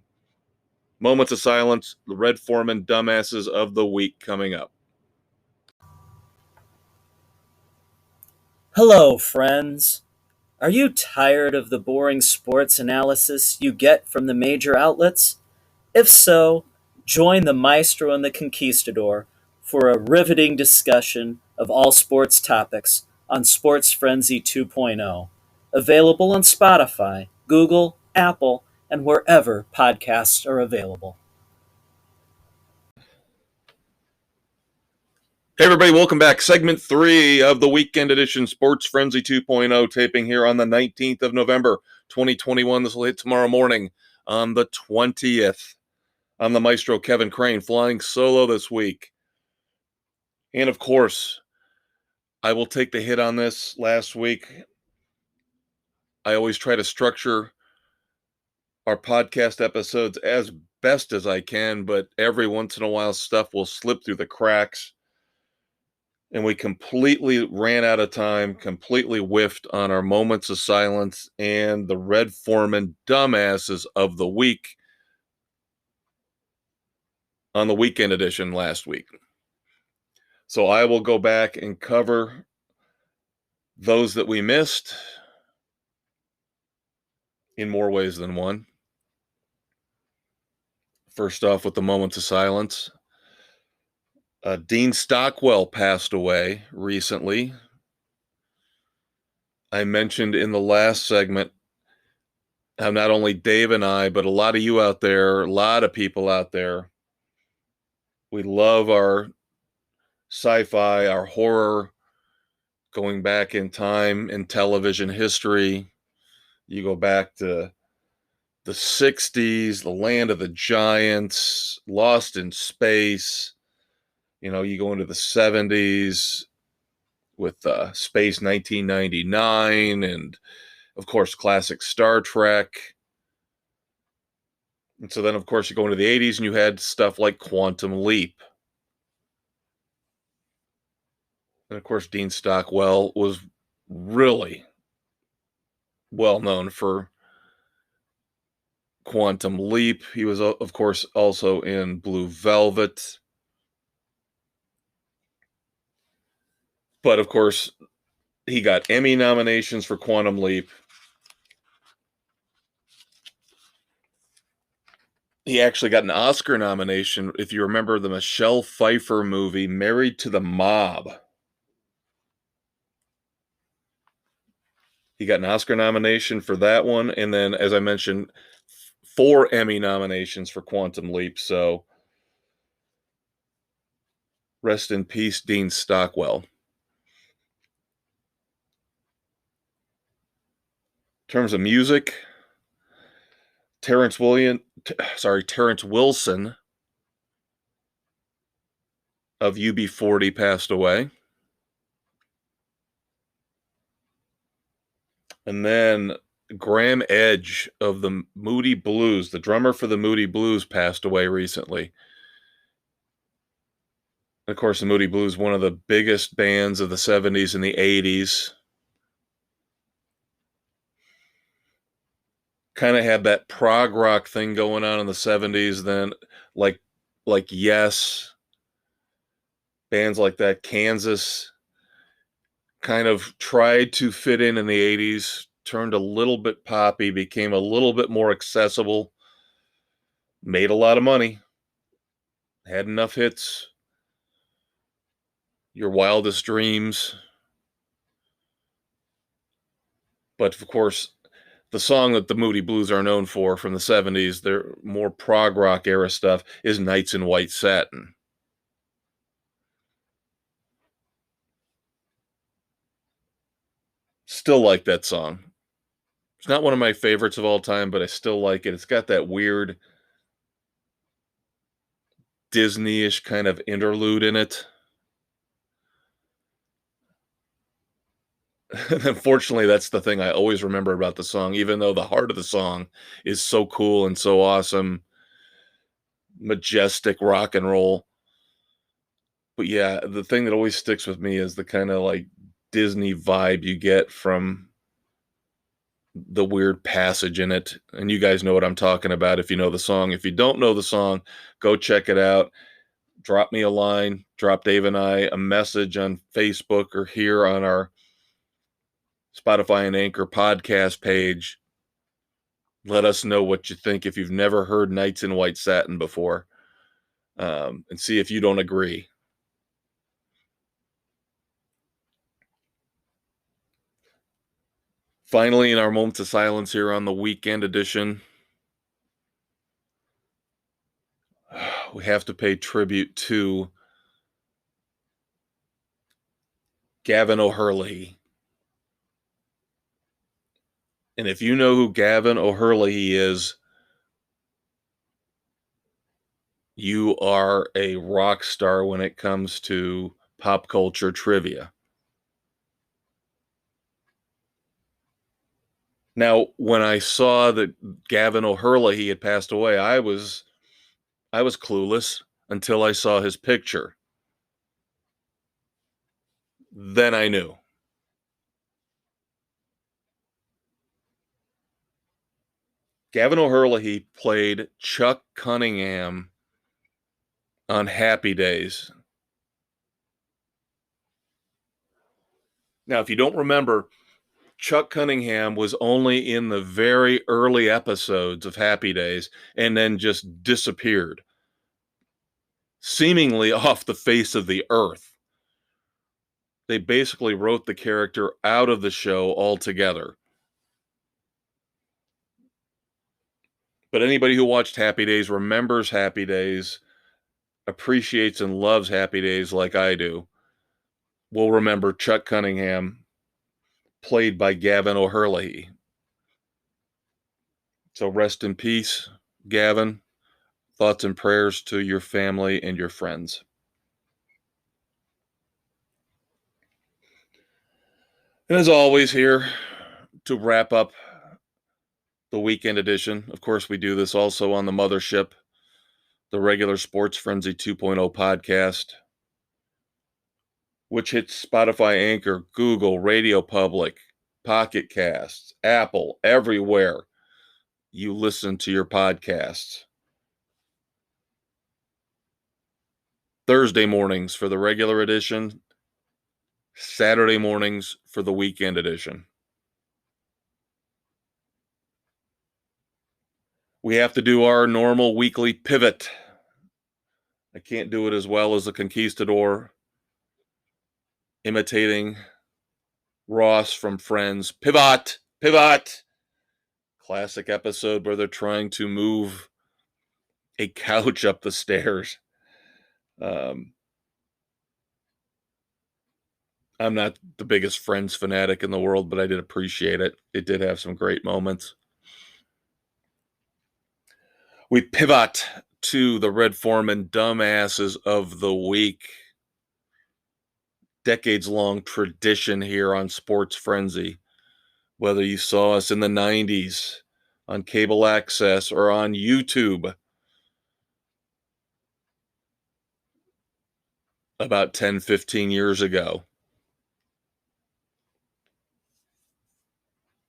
Moments of silence, the Red Foreman dumbasses of the week coming up. Hello, friends. Are you tired of the boring sports analysis you get from the major outlets? If so, join the Maestro and the Conquistador for a riveting discussion of all sports topics on Sports Frenzy 2.0, available on Spotify, Google, Apple, and wherever podcasts are available. Hey, everybody, welcome back. Segment 3 of the Weekend Edition Sports Frenzy 2.0, taping here on the 19th of November, 2021. This will hit tomorrow morning on the 20th. I'm the Maestro, Kevin Crane, flying solo this week. And of course, I will take the hit on this last week. I always try to structure our podcast episodes as best as I can, but every once in a while stuff will slip through the cracks. And we completely ran out of time, completely whiffed on our moments of silence and the Red Foreman dumbasses of the week on the Weekend Edition last week. So I will go back and cover those that we missed in more ways than one. First off, with the moments of silence. Dean Stockwell passed away recently. I mentioned in the last segment how not only Dave and I, but a lot of you out there, a lot of people out there, we love our sci-fi, our horror, going back in time in television history. You go back to the 60s, The Land of the Giants, Lost in Space. You go into the 70s with Space 1999 and, of course, classic Star Trek. And so then, of course, you go into the 80s and you had stuff like Quantum Leap. And of course, Dean Stockwell was really well known for Quantum Leap. He was, of course, also in Blue Velvet. But of course, he got Emmy nominations for Quantum Leap. He actually got an Oscar nomination, if you remember the Michelle Pfeiffer movie, Married to the Mob. He got an Oscar nomination for that one. And then, as I mentioned, 4 Emmy nominations for Quantum Leap. So rest in peace, Dean Stockwell. In terms of music, Terrence Wilson of UB40 passed away. And then Graham Edge of the Moody Blues, the drummer for the Moody Blues, passed away recently. Of course, the Moody Blues, one of the biggest bands of the 70s and the 80s. Kind of had that prog rock thing going on in the 70s, then like Yes, bands like that. Kansas kind of tried to fit in the 80s, turned a little bit poppy, became a little bit more accessible, made a lot of money, had enough hits. Your Wildest Dreams. But of course, the song that the Moody Blues are known for from the 70s, their more prog rock era stuff, is Nights in White Satin. Still like that song. It's not one of my favorites of all time, but I still like it. It's got that weird Disney-ish kind of interlude in it. Unfortunately, that's the thing I always remember about the song, even though the heart of the song is so cool and so awesome, majestic rock and roll. But yeah, the thing that always sticks with me is the kind of like Disney vibe you get from the weird passage in it. And you guys know what I'm talking about if you know the song. If you don't know the song, go check it out. Drop me a line, drop Dave and I a message on Facebook or here on our Spotify and Anchor podcast page. Let us know what you think if you've never heard Nights in White Satin before, and see if you don't agree. Finally, in our moments of silence here on the weekend edition, we have to pay tribute to Gavin O'Hurley. And if you know who Gavin O'Hurley is, you are a rock star when it comes to pop culture trivia. Now, when I saw that Gavin O'Hurley had passed away, I was clueless until I saw his picture. Then I knew. Gavin O'Hurley played Chuck Cunningham on Happy Days. Now, if you don't remember, Chuck Cunningham was only in the very early episodes of Happy Days and then just disappeared, seemingly off the face of the earth. They basically wrote the character out of the show altogether. But anybody who watched Happy Days remembers Happy Days, appreciates and loves Happy Days like I do, will remember Chuck Cunningham, played by Gavin O'Hurley. So rest in peace, Gavin. Thoughts and prayers to your family and your friends. And as always, here to wrap up the weekend edition, of course, we do this also on the mothership, the regular Sports Frenzy 2.0 podcast. which hits Spotify, Anchor, Google, Radio Public, Pocket Casts, Apple, everywhere you listen to your podcasts. Thursday mornings for the regular edition, Saturday mornings for the weekend edition. We have to do our normal weekly pivot. I can't do it as well as the Conquistador, imitating Ross from Friends. Pivot! Classic episode where they're trying to move a couch up the stairs. I'm not the biggest Friends fanatic in the world, but I did appreciate it. It did have some great moments. We pivot to the Red Foreman dumbasses of the week. Decades-long tradition here on Sports Frenzy. Whether you saw us in the 90s on cable access or on YouTube about 10, 15 years ago.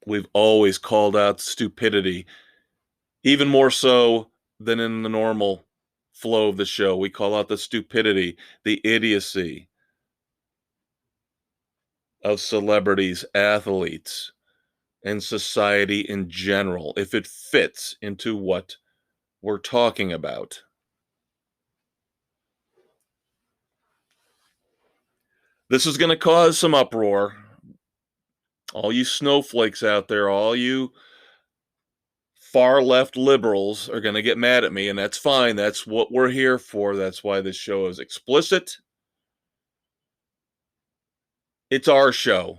We've always called out stupidity, even more so than in the normal flow of the show. We call out the stupidity, the idiocy of celebrities, athletes, and society in general, if it fits into what we're talking about. This is going to cause some uproar. All you snowflakes out there, all you far left liberals are going to get mad at me, and that's fine. That's what we're here for. That's why this show is explicit. It's our show.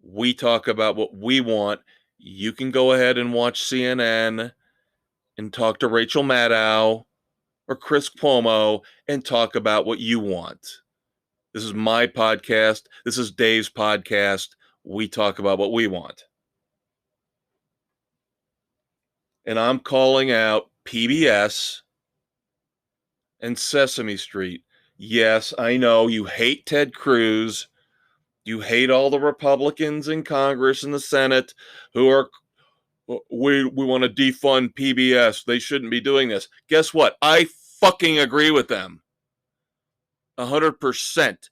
We talk about what we want. You can go ahead and watch CNN and talk to Rachel Maddow or Chris Cuomo and talk about what you want. This is my podcast. This is Dave's podcast. We talk about what we want. And I'm calling out PBS and Sesame Street. Yes, I know you hate Ted Cruz. You hate all the Republicans in Congress and the Senate who are, we want to defund PBS. They shouldn't be doing this. Guess what? I fucking agree with them. 100%.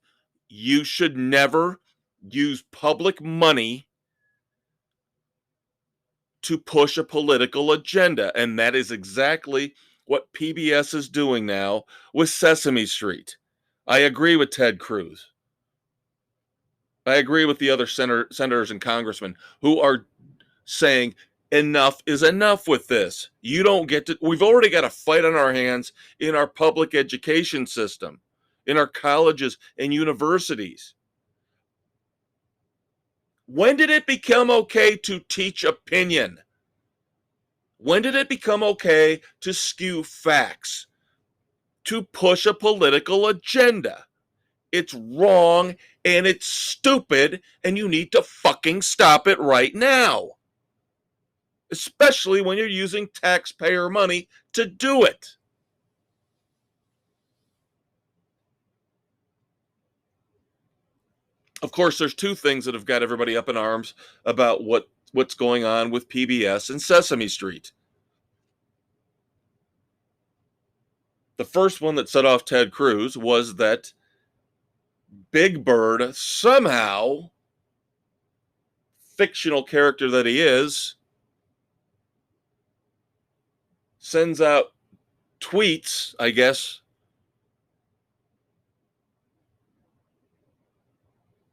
You should never use public money to push a political agenda. And that is exactly what PBS is doing now with Sesame Street. I agree with Ted Cruz. I agree with the other senators and congressmen who are saying enough is enough with this. You don't get to, we've already got a fight on our hands in our public education system, in our colleges and universities. When did it become okay to teach opinion? When did it become okay to skew facts, to push a political agenda? It's wrong and it's stupid, and you need to fucking stop it right now. Especially when you're using taxpayer money to do it. Of course, there's two things that have got everybody up in arms about what's going on with PBS and Sesame Street. The first one that set off Ted Cruz was that Big Bird somehow, fictional character that he is, sends out tweets, I guess,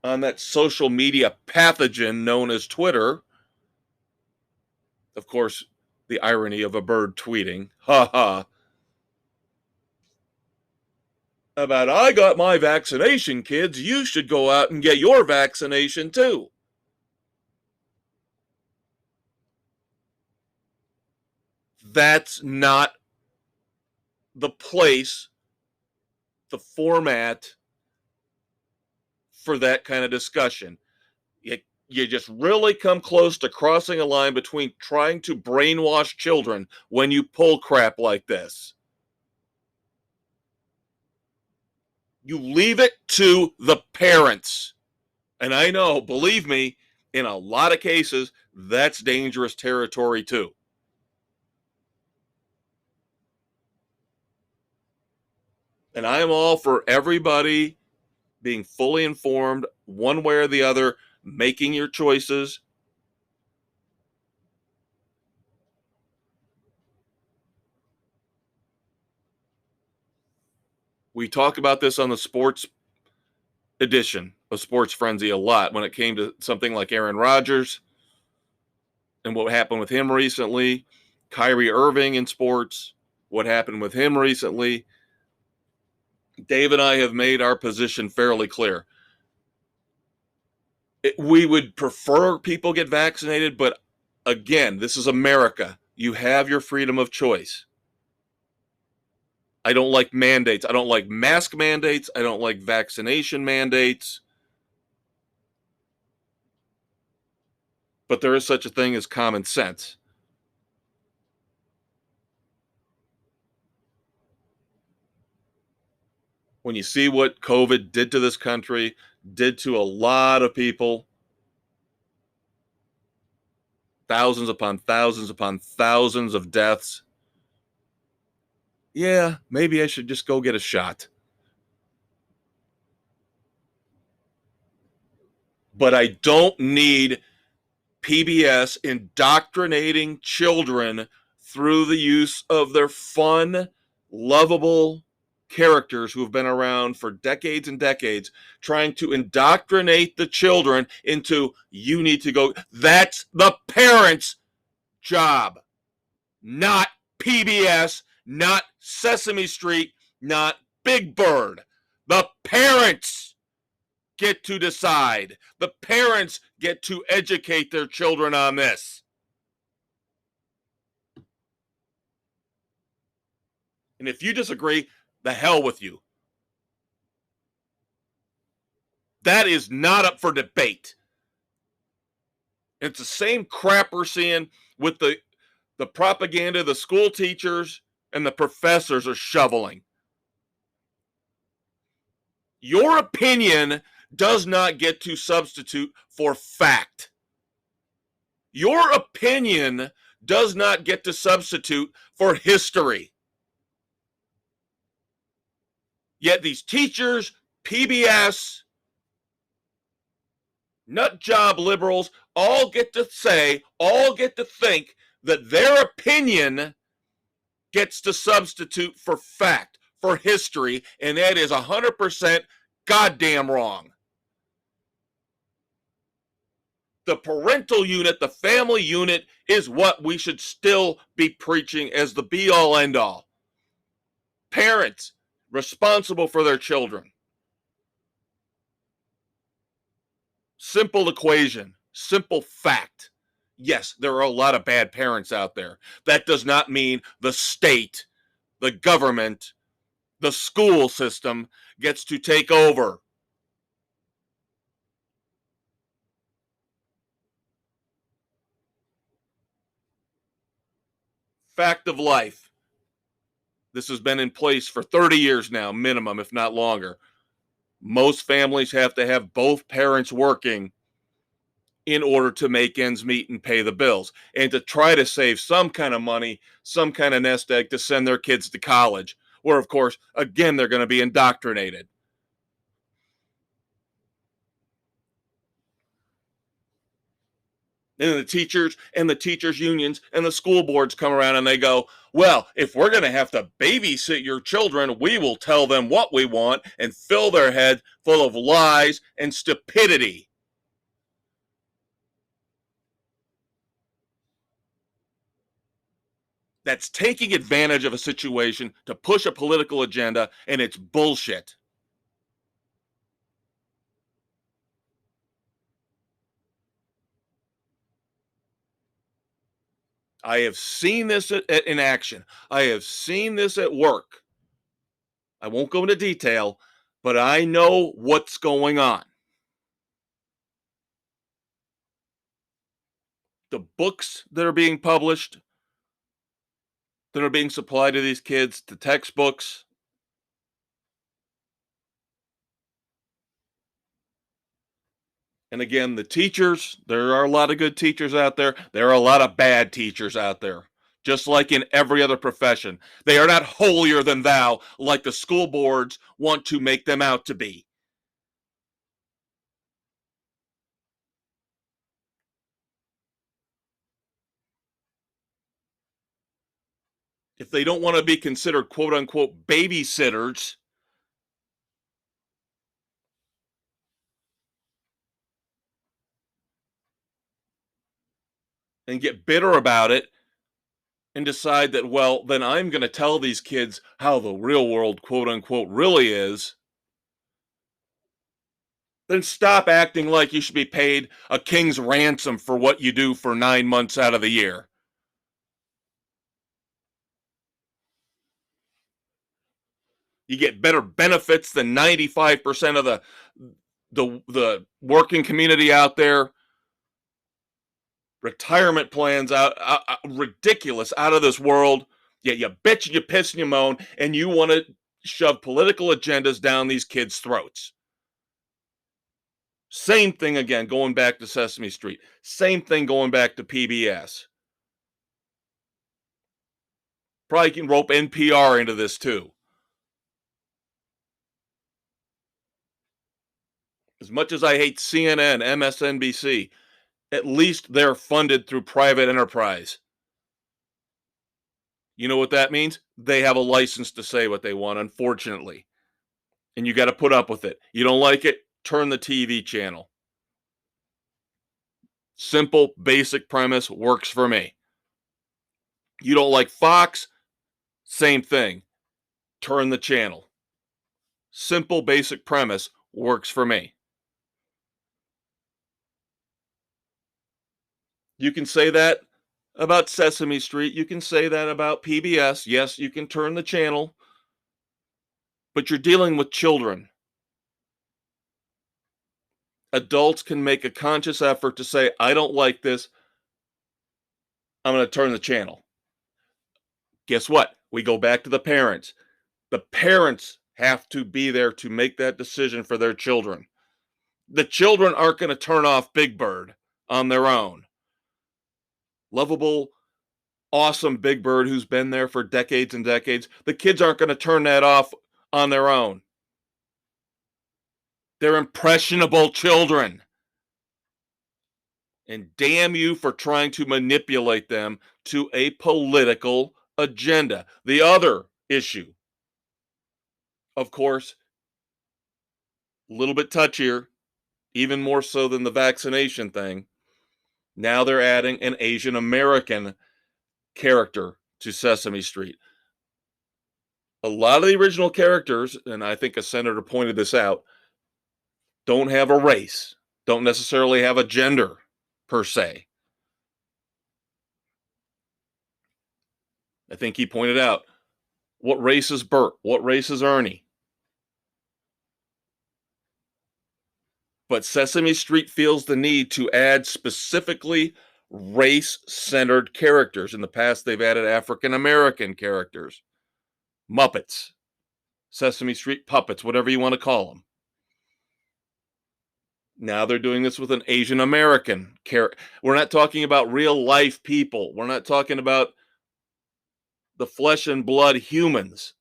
on that social media pathogen known as Twitter. Of course, the irony of a bird tweeting, about, I got my vaccination, kids. You should go out and get your vaccination too. That's not the place, the format for that kind of discussion. You just really come close to crossing a line between trying to brainwash children when you pull crap like this. You leave it to the parents. And I know, believe me, in a lot of cases, that's dangerous territory too. And I am all for everybody being fully informed one way or the other, making your choices. We talk about this on the sports edition of Sports Frenzy a lot when it came to something like Aaron Rodgers and what happened with him recently, Kyrie Irving in sports, what happened with him recently. Dave and I have made our position fairly clear. We would prefer people get vaccinated, but again, this is America. You have your freedom of choice. I don't like mandates. I don't like mask mandates. I don't like vaccination mandates. But there is such a thing as common sense. When you see what COVID did to this country, did to a lot of people, thousands upon thousands upon thousands of deaths, yeah, maybe I should just go get a shot. But I don't need PBS indoctrinating children through the use of their fun, lovable characters who have been around for decades and decades, trying to indoctrinate the children into, you need to go. That's the parents' job, not PBS, not Sesame Street, not Big Bird. The parents get to decide. The parents get to educate their children on this. And if you disagree, the hell with you. That is not up for debate. It's the same crap we're seeing with the propaganda the school teachers and the professors are shoveling. Your opinion does not get to substitute for fact. Your opinion does not get to substitute for history. Yet these teachers, PBS, nut job liberals all get to say, all get to think that their opinion gets to substitute for fact, for history, and that is 100% goddamn wrong. The parental unit, the family unit, is what we should still be preaching as the be all end all. Parents responsible for their children. Simple equation, simple fact. Yes, there are a lot of bad parents out there. That does not mean the state, the government, the school system gets to take over. Fact of life. This has been in place for 30 years now, minimum, if not longer. Most families have to have both parents working in order to make ends meet and pay the bills, and to try to save some kind of money, some kind of nest egg to send their kids to college, where, of course, again, they're going to be indoctrinated. And the teachers unions and the school boards come around and they go, well, if we're going to have to babysit your children, we will tell them what we want and fill their head full of lies and stupidity. That's taking advantage of a situation to push a political agenda, and it's bullshit. I have seen this in action. I have seen this at work. I won't go into detail, but I know what's going on. The books that are being published, that are being supplied to these kids, the textbooks, And again, the teachers, there are a lot of good teachers out there. There are a lot of bad teachers out there. Just like in every other profession. They are not holier than thou like the school boards want to make them out to be. If they don't want to be considered quote unquote babysitters, and get bitter about it and decide that, well, then I'm going to tell these kids how the real world, quote unquote, really is, then stop acting like you should be paid a king's ransom for what you do for 9 months out of the year. You get better benefits than 95% of the working community out there. Retirement plans out ridiculous, out of this world. Yet you bitch and you piss and you moan, and you want to shove political agendas down these kids' throats. Same thing again, going back to Sesame Street. Same thing going back to PBS. Probably can rope NPR into this too. As much as I hate CNN, MSNBC, at least they're funded through private enterprise. You know what that means? They have a license to say what they want, unfortunately. And you got to put up with it. You don't like it? Turn the TV channel. Simple, basic premise works for me. You don't like Fox? Same thing. Turn the channel. Simple, basic premise works for me. You can say that about Sesame Street. You can say that about PBS. Yes, you can turn the channel, but you're dealing with children. Adults can make a conscious effort to say, I don't like this. I'm going to turn the channel. Guess what? We go back to the parents. The parents have to be there to make that decision for their children. The children aren't going to turn off Big Bird on their own. Lovable, awesome Big Bird who's been there for decades and decades. The kids aren't going to turn that off on their own. They're impressionable children. And damn you for trying to manipulate them to a political agenda. The other issue, of course, a little bit touchier, even more so than the vaccination thing. Now they're adding an Asian American character to Sesame Street. A lot of the original characters, and I think a senator pointed this out, don't have a race, don't necessarily have a gender per se. I think he pointed out, what race is Bert? What race is Ernie? But Sesame Street feels the need to add specifically race-centered characters. In the past, they've added African American characters, Muppets, Sesame Street puppets, whatever you want to call them. Now they're doing this with an Asian American character. We're not talking about real life people. We're not talking about the flesh and blood humans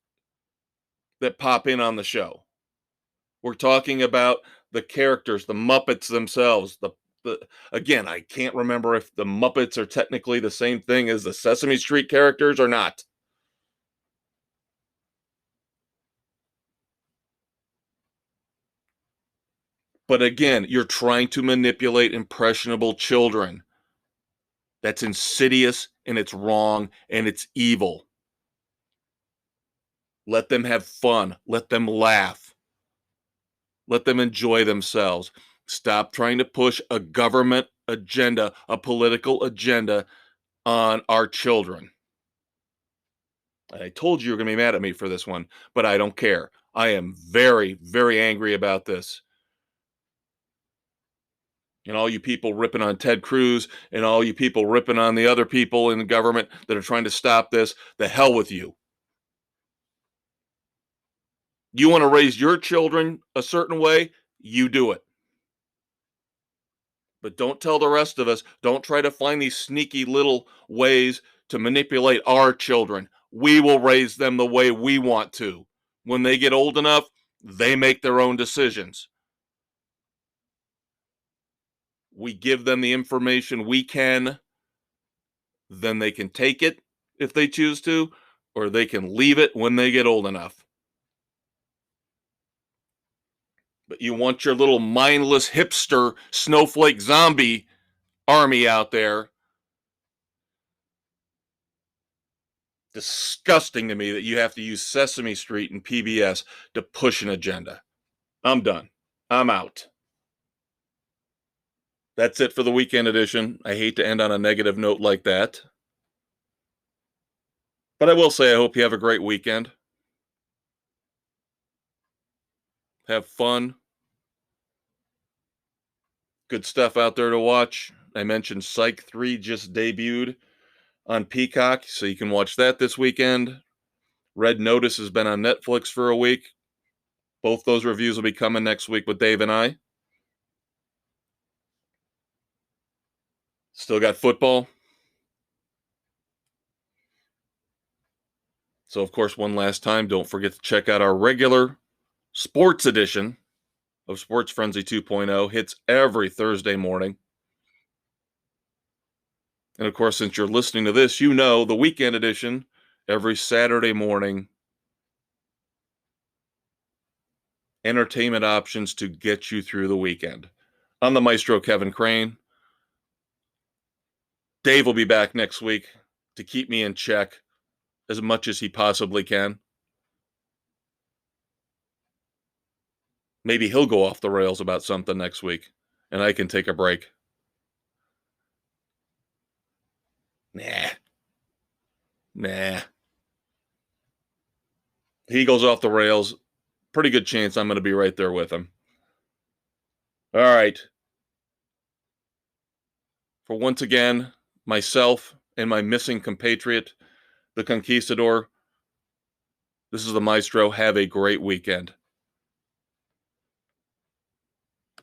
that pop in on the show. We're talking about the characters, the Muppets themselves. Again, I can't remember if the Muppets are technically the same thing as the Sesame Street characters or not. But again, you're trying to manipulate impressionable children. That's insidious and it's wrong and it's evil. Let them have fun. Let them laugh. Let them enjoy themselves. Stop trying to push a government agenda, a political agenda on our children. I told you you're going to be mad at me for this one, but I don't care. I am very, very angry about this. And all you people ripping on Ted Cruz and all you people ripping on the other people in the government that are trying to stop this, the hell with you. You want to raise your children a certain way, you do it. But don't tell the rest of us. Don't try to find these sneaky little ways to manipulate our children. We will raise them the way we want to. When they get old enough, they make their own decisions. We give them the information we can, then they can take it if they choose to, or they can leave it when they get old enough. But you want your little mindless hipster snowflake zombie army out there. Disgusting to me that you have to use Sesame Street and PBS to push an agenda. I'm done. I'm out. That's it for the weekend edition. I hate to end on a negative note like that. But I will say I hope you have a great weekend. Have fun. Good stuff out there to watch. I mentioned Psych 3 just debuted on Peacock, so you can watch that this weekend. Red Notice has been on Netflix for a week. Both those reviews will be coming next week with Dave and I. Still got football. So, of course, one last time, don't forget to check out our regular sports edition of Sports Frenzy 2.0. Hits every Thursday morning. And, of course, since you're listening to this, you know the weekend edition every Saturday morning. Entertainment options to get you through the weekend. I'm the Maestro, Kevin Crane. Dave will be back next week to keep me in check as much as he possibly can. Maybe he'll go off the rails about something next week, and I can take a break. Nah. He goes off the rails. Pretty good chance I'm going to be right there with him. All right. For once again, myself and my missing compatriot, the Conquistador, this is the Maestro. Have a great weekend.